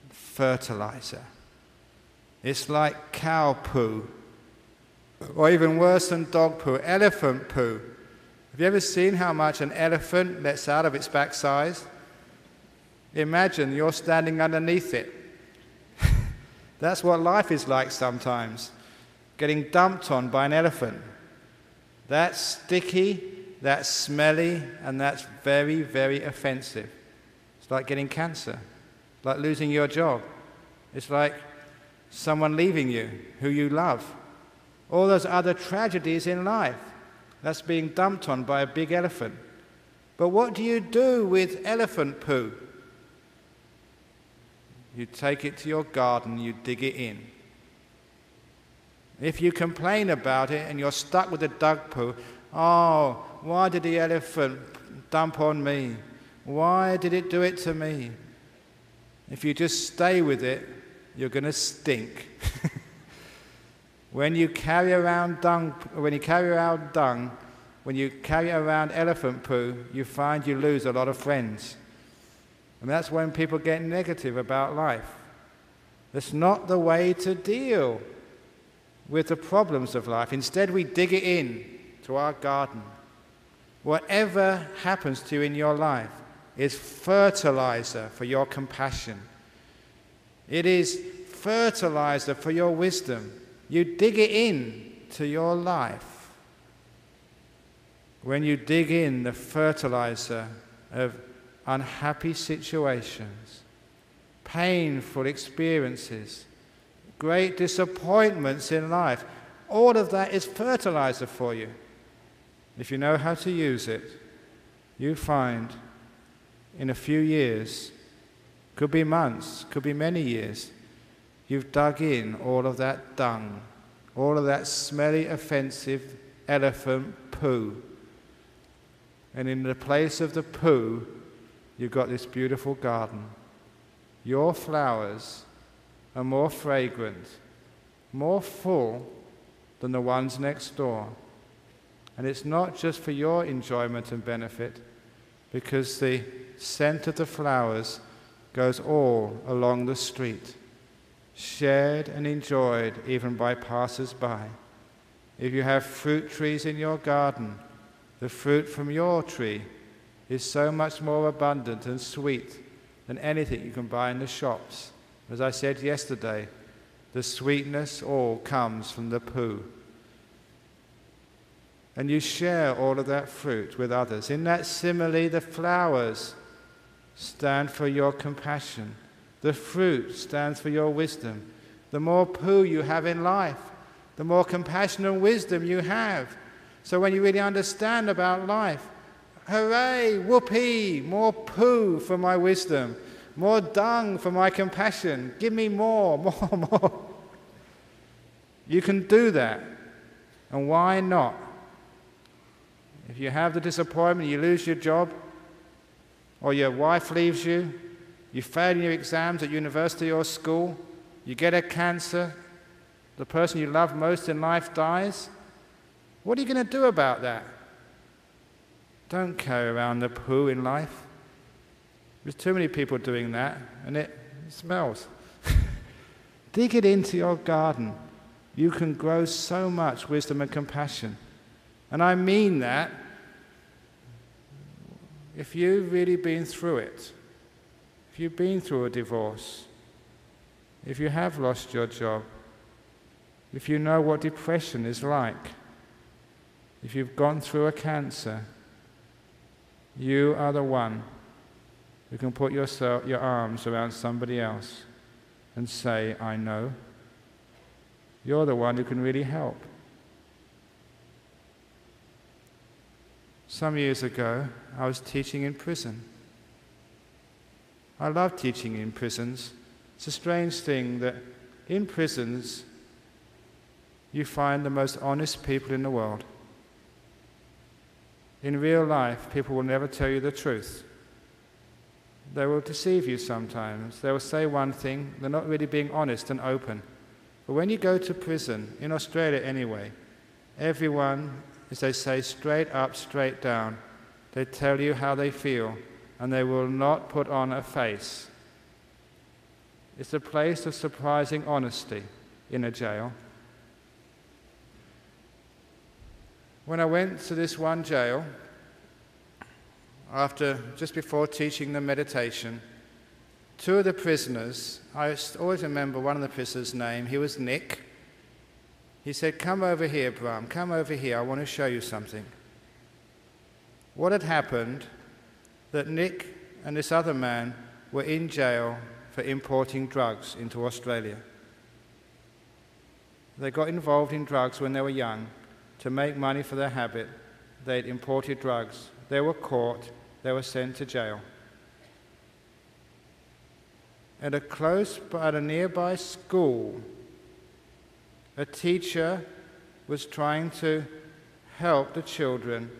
fertilizer. It's like cow poo, or even worse than dog poo, elephant poo. Have you ever seen how much an elephant lets out of its backside? Imagine you're standing underneath it. That's what life is like sometimes, getting dumped on by an elephant. That's sticky, that's smelly, and that's very, very offensive. It's like getting cancer, like losing your job. It's like someone leaving you who you love. All those other tragedies in life. That's being dumped on by a big elephant. But what do you do with elephant poo? You take it to your garden, you dig it in. If you complain about it and you're stuck with the dog poo, oh, why did the elephant dump on me? Why did it do it to me? If you just stay with it, you're going to stink. When you carry around dung, when you carry around elephant poo, you find you lose a lot of friends. And that's when people get negative about life. That's not the way to deal with the problems of life. Instead, we dig it in to our garden. Whatever happens to you in your life is fertilizer for your compassion. It is fertilizer for your wisdom. You dig it in to your life. When you dig in the fertilizer of unhappy situations, painful experiences, great disappointments in life, all of that is fertilizer for you. If you know how to use it, you find in a few years, could be months, could be many years, you've dug in all of that dung, all of that smelly, offensive elephant poo. And in the place of the poo, you've got this beautiful garden. Your flowers are more fragrant, more full than the ones next door. And it's not just for your enjoyment and benefit, because the scent of the flowers goes all along the street, shared and enjoyed even by passers-by. If you have fruit trees in your garden, the fruit from your tree is so much more abundant and sweet than anything you can buy in the shops. As I said yesterday, the sweetness all comes from the poo. And you share all of that fruit with others. In that simile, the flowers stand for your compassion. The fruit stands for your wisdom. The more poo you have in life, the more compassion and wisdom you have. So when you really understand about life, hooray, whoopee, more poo for my wisdom. More dung for my compassion. Give me more, more. You can do that. And why not? If you have the disappointment, you lose your job, or your wife leaves you, you fail in your exams at university or school, you get a cancer, the person you love most in life dies, what are you going to do about that? Don't carry around the poo in life. There's too many people doing that, and it smells. Dig it into your garden. You can grow so much wisdom and compassion. And I mean that. If you've really been through it, if you've been through a divorce, if you have lost your job, if you know what depression is like, if you've gone through a cancer, you are the one who can put your arms around somebody else and say, I know. You're the one who can really help. Some years ago, I was teaching in prison. I love teaching in prisons. It's a strange thing that in prisons, you find the most honest people in the world. In real life, people will never tell you the truth. They will deceive you sometimes. They will say one thing, they're not really being honest and open. But when you go to prison, in Australia anyway, everyone, as they say, straight up, straight down, they tell you how they feel, and they will not put on a face. It's a place of surprising honesty in a jail. When I went to this one jail, just before teaching the meditation, two of the prisoners, I always remember one of the prisoners' name, he was Nick. He said, come over here, Brahm, come over here, I want to show you something. What had happened, that Nick and this other man were in jail for importing drugs into Australia. They got involved in drugs when they were young. To make money for their habit, they'd imported drugs. They were caught, they were sent to jail. At a nearby school, a teacher was trying to help the children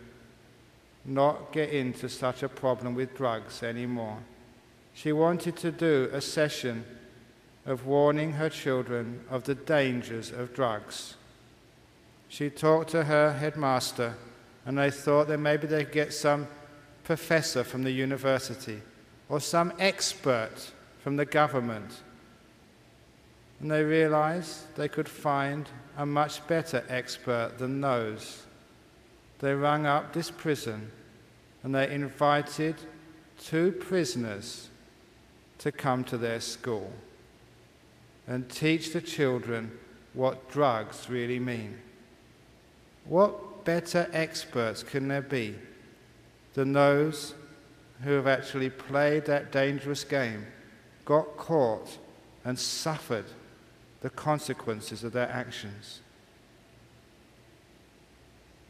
not get into such a problem with drugs anymore. She wanted to do a session of warning her children of the dangers of drugs. She talked to her headmaster, and they thought that maybe they'd get some professor from the university or some expert from the government. And they realized they could find a much better expert than those. They rang up this prison and they invited 2 prisoners to come to their school and teach the children what drugs really mean. What better experts can there be than those who have actually played that dangerous game, got caught, and suffered the consequences of their actions?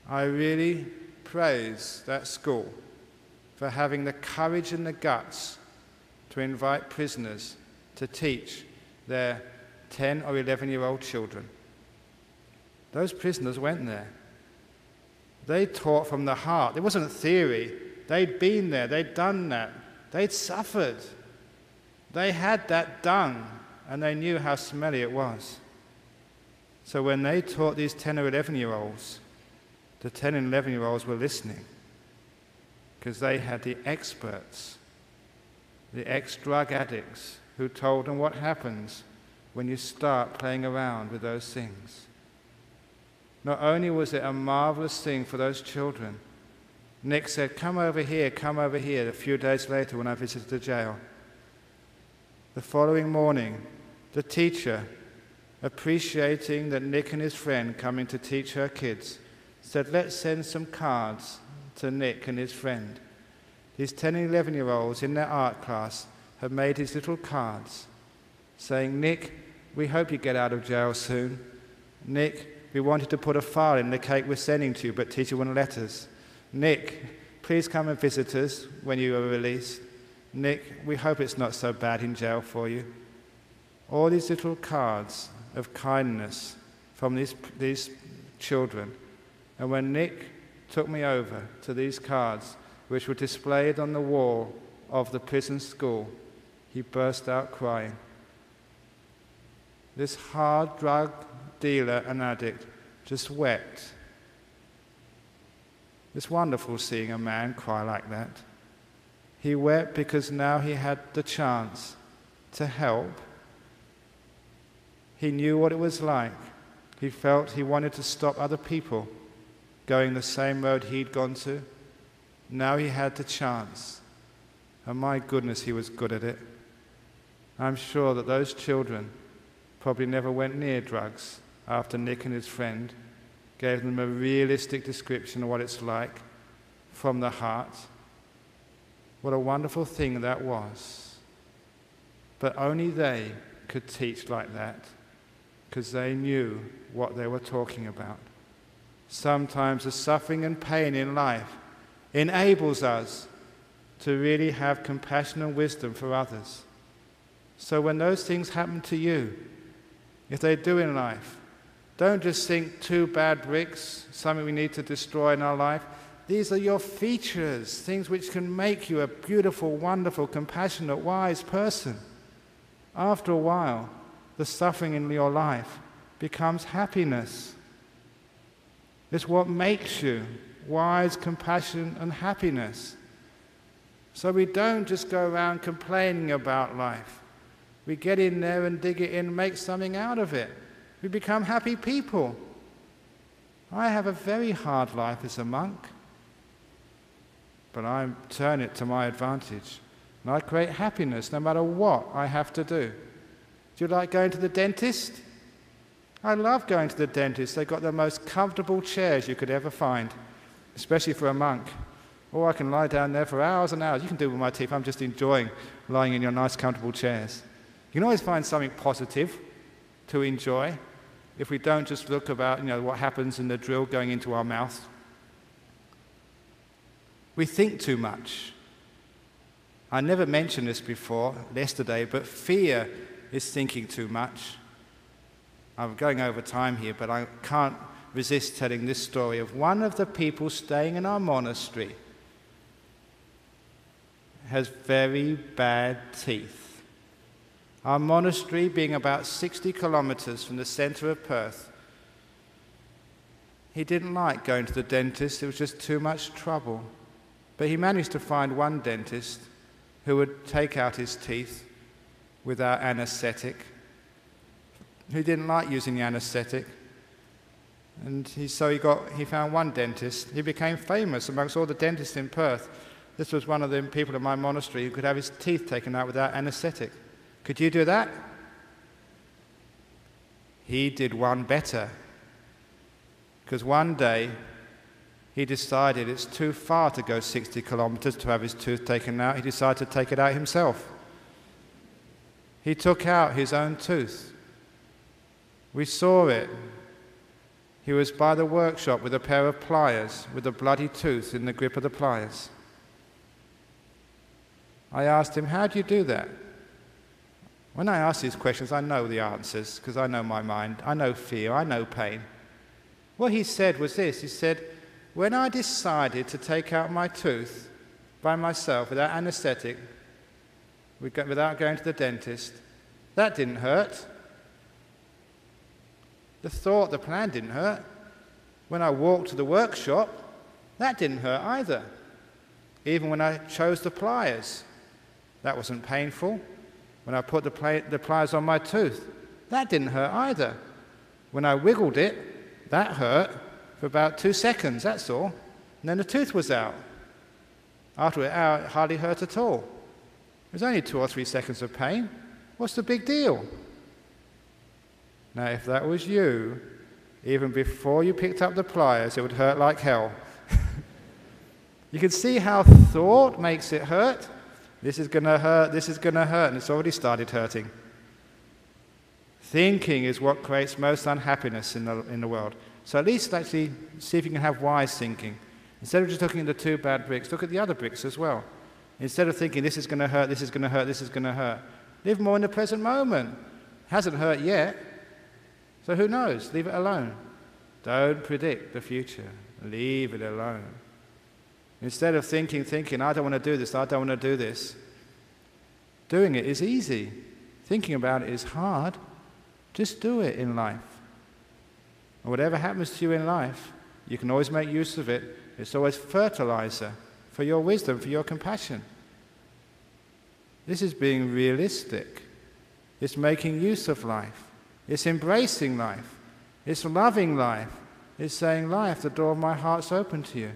I really praise that school for having the courage and the guts to invite prisoners to teach their 10 or 11-year-old children. Those prisoners went there. They taught from the heart. It wasn't theory. They'd been there. They'd done that. They'd suffered. They had that done, and they knew how smelly it was. So when they taught these 10 or 11-year-olds, the 10 and 11-year-olds were listening because they had the experts, the ex-drug addicts, who told them what happens when you start playing around with those things. Not only was it a marvelous thing for those children, Nick said, come over here, a few days later when I visited the jail. The following morning, the teacher, appreciating that Nick and his friend coming to teach her kids, said, let's send some cards to Nick and his friend. These 10 and 11-year-olds in their art class have made these little cards saying, Nick, we hope you get out of jail soon. Nick, we wanted to put a file in the cake we're sending to you, but teacher wouldn't let us. Nick, please come and visit us when you are released. Nick, we hope it's not so bad in jail for you. All these little cards of kindness from these children. And when Nick took me over to these cards, which were displayed on the wall of the prison school, he burst out crying. This hard drug dealer and addict just wept. It's wonderful seeing a man cry like that. He wept because now he had the chance to help. He knew what it was like. He felt he wanted to stop other people going the same road he'd gone to. Now he had the chance. And my goodness, he was good at it. I'm sure that those children probably never went near drugs after Nick and his friend gave them a realistic description of what it's like from the heart. What a wonderful thing that was. But only they could teach like that because they knew what they were talking about. Sometimes the suffering and pain in life enables us to really have compassion and wisdom for others. So when those things happen to you, if they do in life, don't just think 2 bad bricks, something we need to destroy in our life. These are your features, things which can make you a beautiful, wonderful, compassionate, wise person. After a while, the suffering in your life becomes happiness. It's what makes you wise, compassion, and happiness. So we don't just go around complaining about life. We get in there and dig it in and make something out of it. We become happy people. I have a very hard life as a monk, but I turn it to my advantage. And I create happiness no matter what I have to do. Do you like going to the dentist? I love going to the dentist. They've got the most comfortable chairs you could ever find, especially for a monk. Or I can lie down there for hours and hours. You can do it with my teeth. I'm just enjoying lying in your nice, comfortable chairs. You can always find something positive to enjoy if we don't just look about, what happens in the drill going into our mouth. We think too much. I never mentioned this before yesterday, but fear is thinking too much. I'm going over time here, but I can't resist telling this story of one of the people staying in our monastery has very bad teeth. Our monastery being about 60 kilometers from the center of Perth, he didn't like going to the dentist. It was just too much trouble. But he managed to find one dentist who would take out his teeth without anesthetic. He didn't like using the anesthetic. And he found one dentist. He became famous amongst all the dentists in Perth. This was one of the people in my monastery who could have his teeth taken out without anesthetic. Could you do that? He did one better. Because one day he decided it's too far to go 60 kilometers to have his tooth taken out. He decided to take it out himself. He took out his own tooth. We saw it. He was by the workshop with a pair of pliers, with a bloody tooth in the grip of the pliers. I asked him, how do you do that? When I ask these questions, I know the answers, because I know my mind. I know fear. I know pain. What he said was this. He said, when I decided to take out my tooth by myself without anesthetic, without going to the dentist, that didn't hurt. The plan didn't hurt. When I walked to the workshop, that didn't hurt either. Even when I chose the pliers, that wasn't painful. When I put the pliers on my tooth, that didn't hurt either. When I wiggled it, that hurt for about 2 seconds, that's all. And then the tooth was out. After it out, it hardly hurt at all. It was only 2 or 3 seconds of pain. What's the big deal? Now, if that was you, even before you picked up the pliers, it would hurt like hell. You can see how thought makes it hurt. This is going to hurt, this is going to hurt, and it's already started hurting. Thinking is what creates most unhappiness in the world. So at least actually see if you can have wise thinking. Instead of just looking at the 2 bad bricks, look at the other bricks as well. Instead of thinking this is going to hurt, this is going to hurt, this is going to hurt, live more in the present moment. Hasn't hurt yet, so who knows? Leave it alone. Don't predict the future. Leave it alone. Instead of thinking, I don't want to do this, I don't want to do this. Doing it is easy. Thinking about it is hard. Just do it in life. And whatever happens to you in life, you can always make use of it. It's always fertilizer for your wisdom, for your compassion. This is being realistic. It's making use of life. It's embracing life. It's loving life. It's saying, life, the door of my heart's open to you.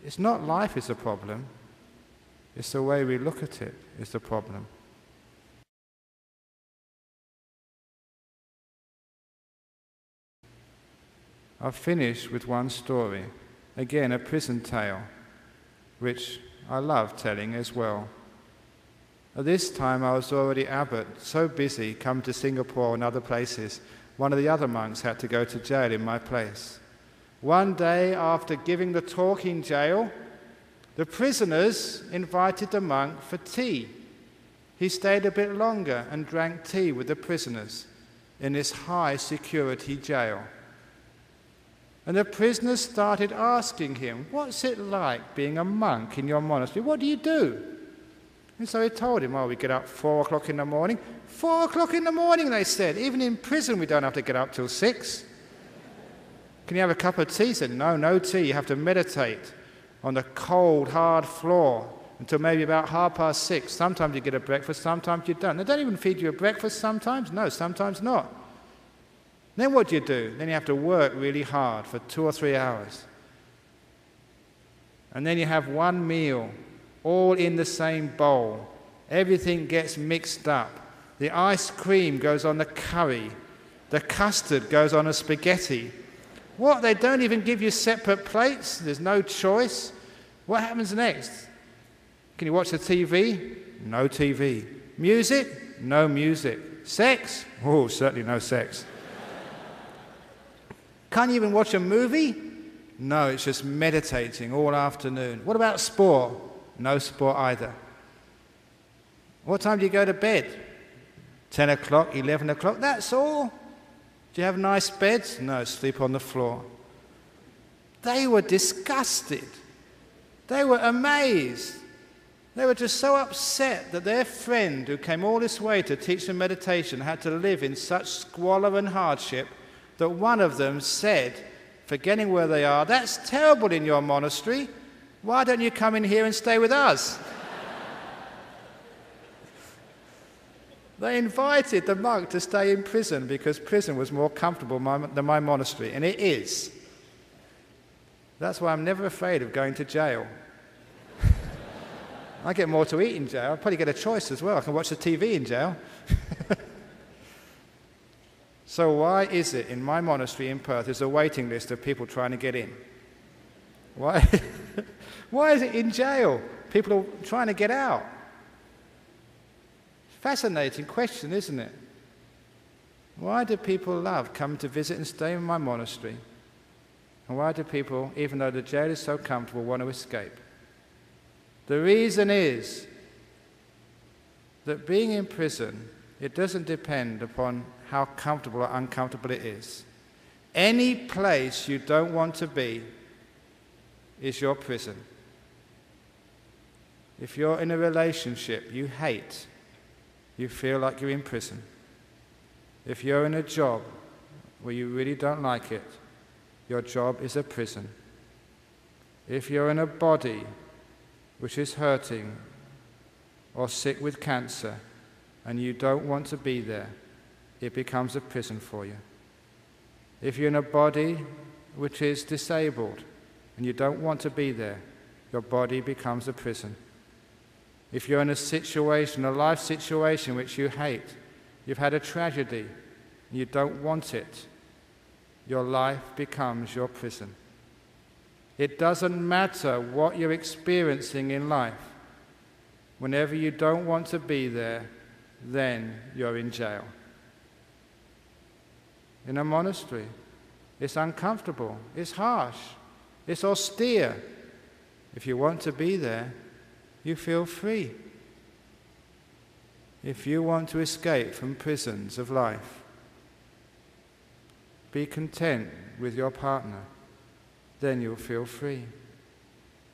It's not life is the problem. It's the way we look at it is the problem. I'll finish with one story. Again, a prison tale, which I love telling as well. At this time, I was already abbot, so busy, come to Singapore and other places. One of the other monks had to go to jail in my place. One day, after giving the talk in jail, the prisoners invited the monk for tea. He stayed a bit longer and drank tea with the prisoners in this high-security jail. And the prisoners started asking him, what's it like being a monk in your monastery? What do you do? And so he told him, we get up 4 o'clock in the morning. 4 o'clock in the morning, they said. Even in prison, we don't have to get up till 6. Can you have a cup of tea? He said, no tea. You have to meditate on the cold, hard floor until maybe about 6:30. Sometimes you get a breakfast, sometimes you don't. They don't even feed you a breakfast sometimes. No, sometimes not. Then what do? Then you have to work really hard for 2 or 3 hours. And then you have one meal, all in the same bowl. Everything gets mixed up. The ice cream goes on the curry. The custard goes on a spaghetti. What? They don't even give you separate plates? There's no choice? What happens next? Can you watch the TV? No TV. Music? No music. Sex? Oh, certainly no sex. Can't you even watch a movie? No, it's just meditating all afternoon. What about sport? No sport either. What time do you go to bed? 10 o'clock, 11 o'clock, that's all. Do you have nice beds? No, sleep on the floor. They were disgusted. They were amazed. They were just so upset that their friend, who came all this way to teach them meditation, had to live in such squalor and hardship that one of them said, forgetting where they are, "That's terrible in your monastery. Why don't you come in here and stay with us?" They invited the monk to stay in prison because prison was more comfortable than my monastery, and it is. That's why I'm never afraid of going to jail. I get more to eat in jail. I'll probably get a choice as well. I can watch the TV in jail. So why is it in my monastery in Perth there's a waiting list of people trying to get in? Why? Why is it in jail? People are trying to get out. Fascinating question, isn't it? Why do people love coming to visit and stay in my monastery? And why do people, even though the jail is so comfortable, want to escape? The reason is that being in prison, it doesn't depend upon how comfortable or uncomfortable it is. Any place you don't want to be is your prison. If you're in a relationship you hate, you feel like you're in prison. If you're in a job where you really don't like it, your job is a prison. If you're in a body which is hurting or sick with cancer and you don't want to be there, it becomes a prison for you. If you're in a body which is disabled and you don't want to be there, your body becomes a prison. If you're in a situation, a life situation which you hate, you've had a tragedy and you don't want it, your life becomes your prison. It doesn't matter what you're experiencing in life. Whenever you don't want to be there, then you're in jail. In a monastery, it's uncomfortable, it's harsh, it's austere. If you want to be there, you feel free. If you want to escape from prisons of life, be content with your partner, then you'll feel free.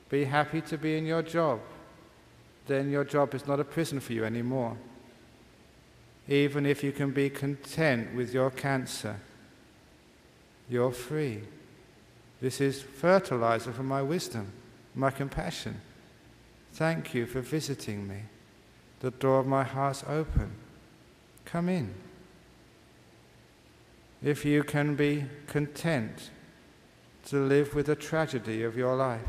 Be happy to be in your job, then your job is not a prison for you anymore. Even if you can be content with your cancer, you're free. This is fertilizer for my wisdom, my compassion. Thank you for visiting me. The door of my heart's open. Come in. If you can be content to live with the tragedy of your life,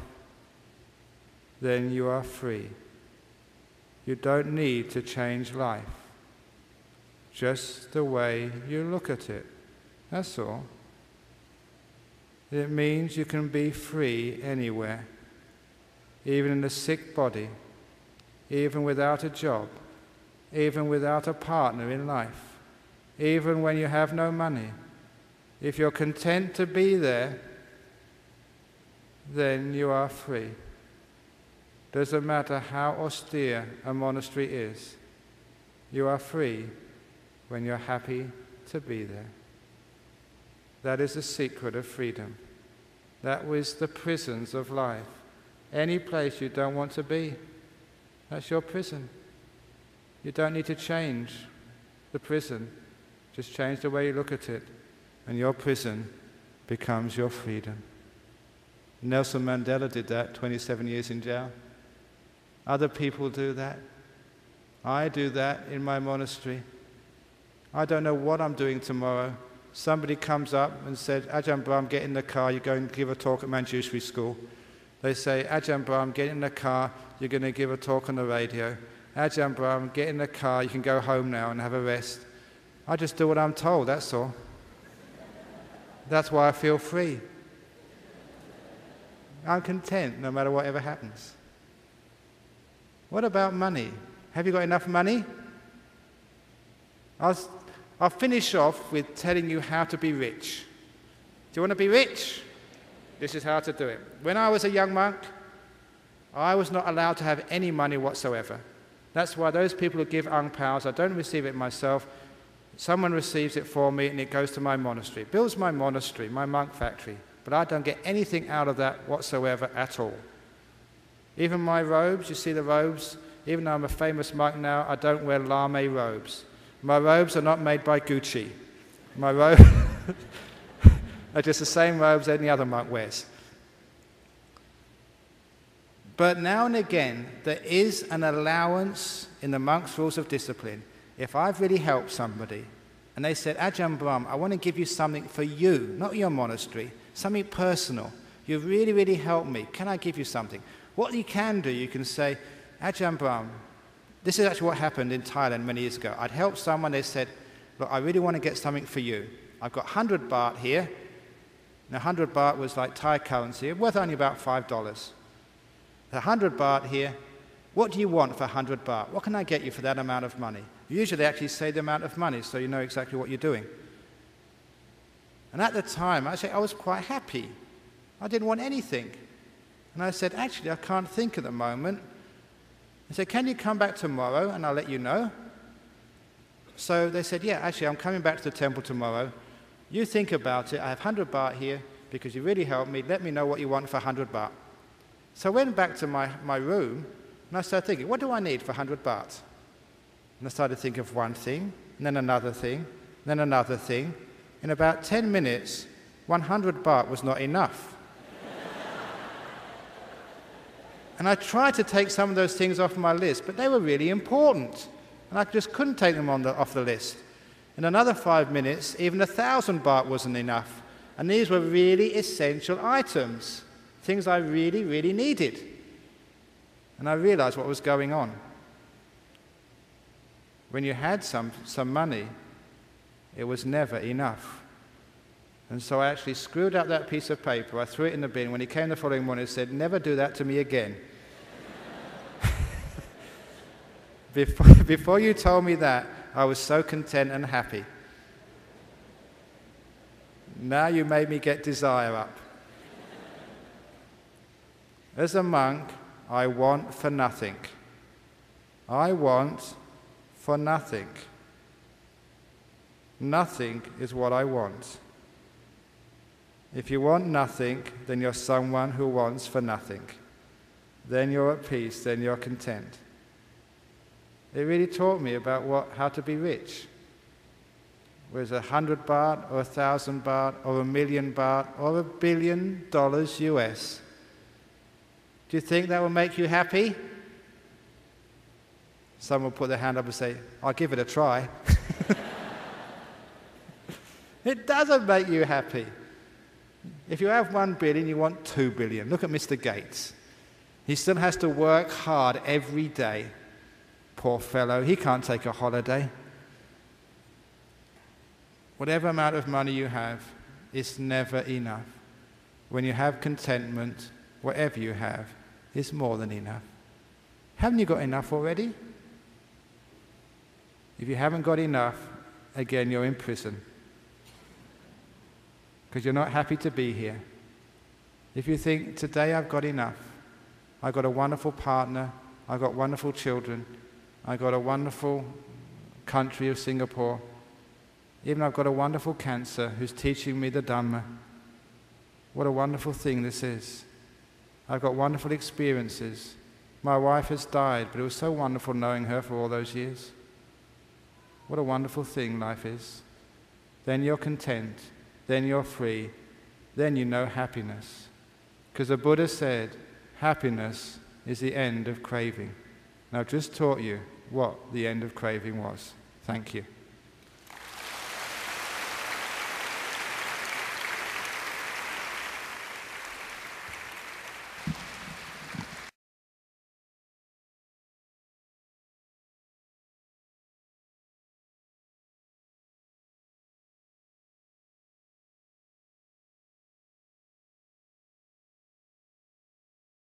then you are free. You don't need to change life, just the way you look at it. That's all. It means you can be free anywhere, even in a sick body, even without a job, even without a partner in life, even when you have no money. If you're content to be there, then you are free. Doesn't matter how austere a monastery is, you are free when you're happy to be there. That is the secret of freedom. That was the prisons of life. Any place you don't want to be, that's your prison. You don't need to change the prison. Just change the way you look at it, and your prison becomes your freedom. Nelson Mandela did that, 27 years in jail. Other people do that. I do that in my monastery. I don't know what I'm doing tomorrow. Somebody comes up and said, Ajahn Brahm, get in the car, you're going to give a talk at Manjushri School. They say, Ajahn Brahm, get in the car, you're going to give a talk on the radio. Ajahn Brahm, get in the car, you can go home now and have a rest. I just do what I'm told, that's all. That's why I feel free. I'm content no matter whatever happens. What about money? Have you got enough money? I'll finish off with telling you how to be rich. Do you want to be rich? This is how to do it. When I was a young monk, I was not allowed to have any money whatsoever. That's why those people who give ang paos, I don't receive it myself. Someone receives it for me and it goes to my monastery. It builds my monastery, my monk factory. But I don't get anything out of that whatsoever at all. Even my robes, you see the robes? Even though I'm a famous monk now, I don't wear lame robes. My robes are not made by Gucci. My robes are just the same robes any other monk wears. But now and again, there is an allowance in the monk's rules of discipline. If I've really helped somebody, and they said, Ajahn Brahm, I want to give you something for you, not your monastery, something personal. You've really, really helped me. Can I give you something? What you can do, you can say, Ajahn Brahm, this is actually what happened in Thailand many years ago. I'd helped someone, they said, look, I really want to get something for you. I've got 100 baht here. Now 100 baht was like Thai currency, worth only about $5. 100 baht here. What do you want for 100 baht? What can I get you for that amount of money? Usually they actually say the amount of money so you know exactly what you're doing. And at the time, I was quite happy. I didn't want anything. And I said, actually, I can't think at the moment. I said, can you come back tomorrow and I'll let you know? So they said, yeah, actually, I'm coming back to the temple tomorrow. You think about it. I have 100 baht here because you really helped me. Let me know what you want for 100 baht. So I went back to my room and I started thinking, what do I need for 100 baht? And I started thinking of one thing, and then another thing, and then another thing. In about 10 minutes, 100 baht was not enough. And I tried to take some of those things off my list, but they were really important. And I just couldn't take them off the list. In another 5 minutes, even 1,000 baht wasn't enough. And these were really essential items, things I really, really needed. And I realized what was going on. When you had some money, it was never enough. And so I actually screwed up that piece of paper. I threw it in the bin. When he came the following morning, he said, never do that to me again. Before you told me that, I was so content and happy. Now you made me get desire up. As a monk, I want for nothing. I want for nothing. Nothing is what I want. If you want nothing, then you're someone who wants for nothing. Then you're at peace, then you're content. It really taught me about how to be rich. Whether it's 100 baht, or 1,000 baht, or 1,000,000 baht, or $1 billion US. Do you think that will make you happy? Someone will put their hand up and say, I'll give it a try. It doesn't make you happy. If you have 1 billion, you want 2 billion. Look at Mr. Gates. He still has to work hard every day. Poor fellow, he can't take a holiday. Whatever amount of money you have, it's never enough. When you have contentment, whatever you have is more than enough. Haven't you got enough already? If you haven't got enough, again, you're in prison. Because you're not happy to be here. If you think, today I've got enough, I've got a wonderful partner, I've got wonderful children, I've got a wonderful country of Singapore, even I've got a wonderful cancer who's teaching me the Dhamma. What a wonderful thing this is. I've got wonderful experiences. My wife has died, but it was so wonderful knowing her for all those years. What a wonderful thing life is. Then you're content. Then you're free. Then you know happiness. Because the Buddha said, happiness is the end of craving. And I've just taught you what the end of craving was. Thank you.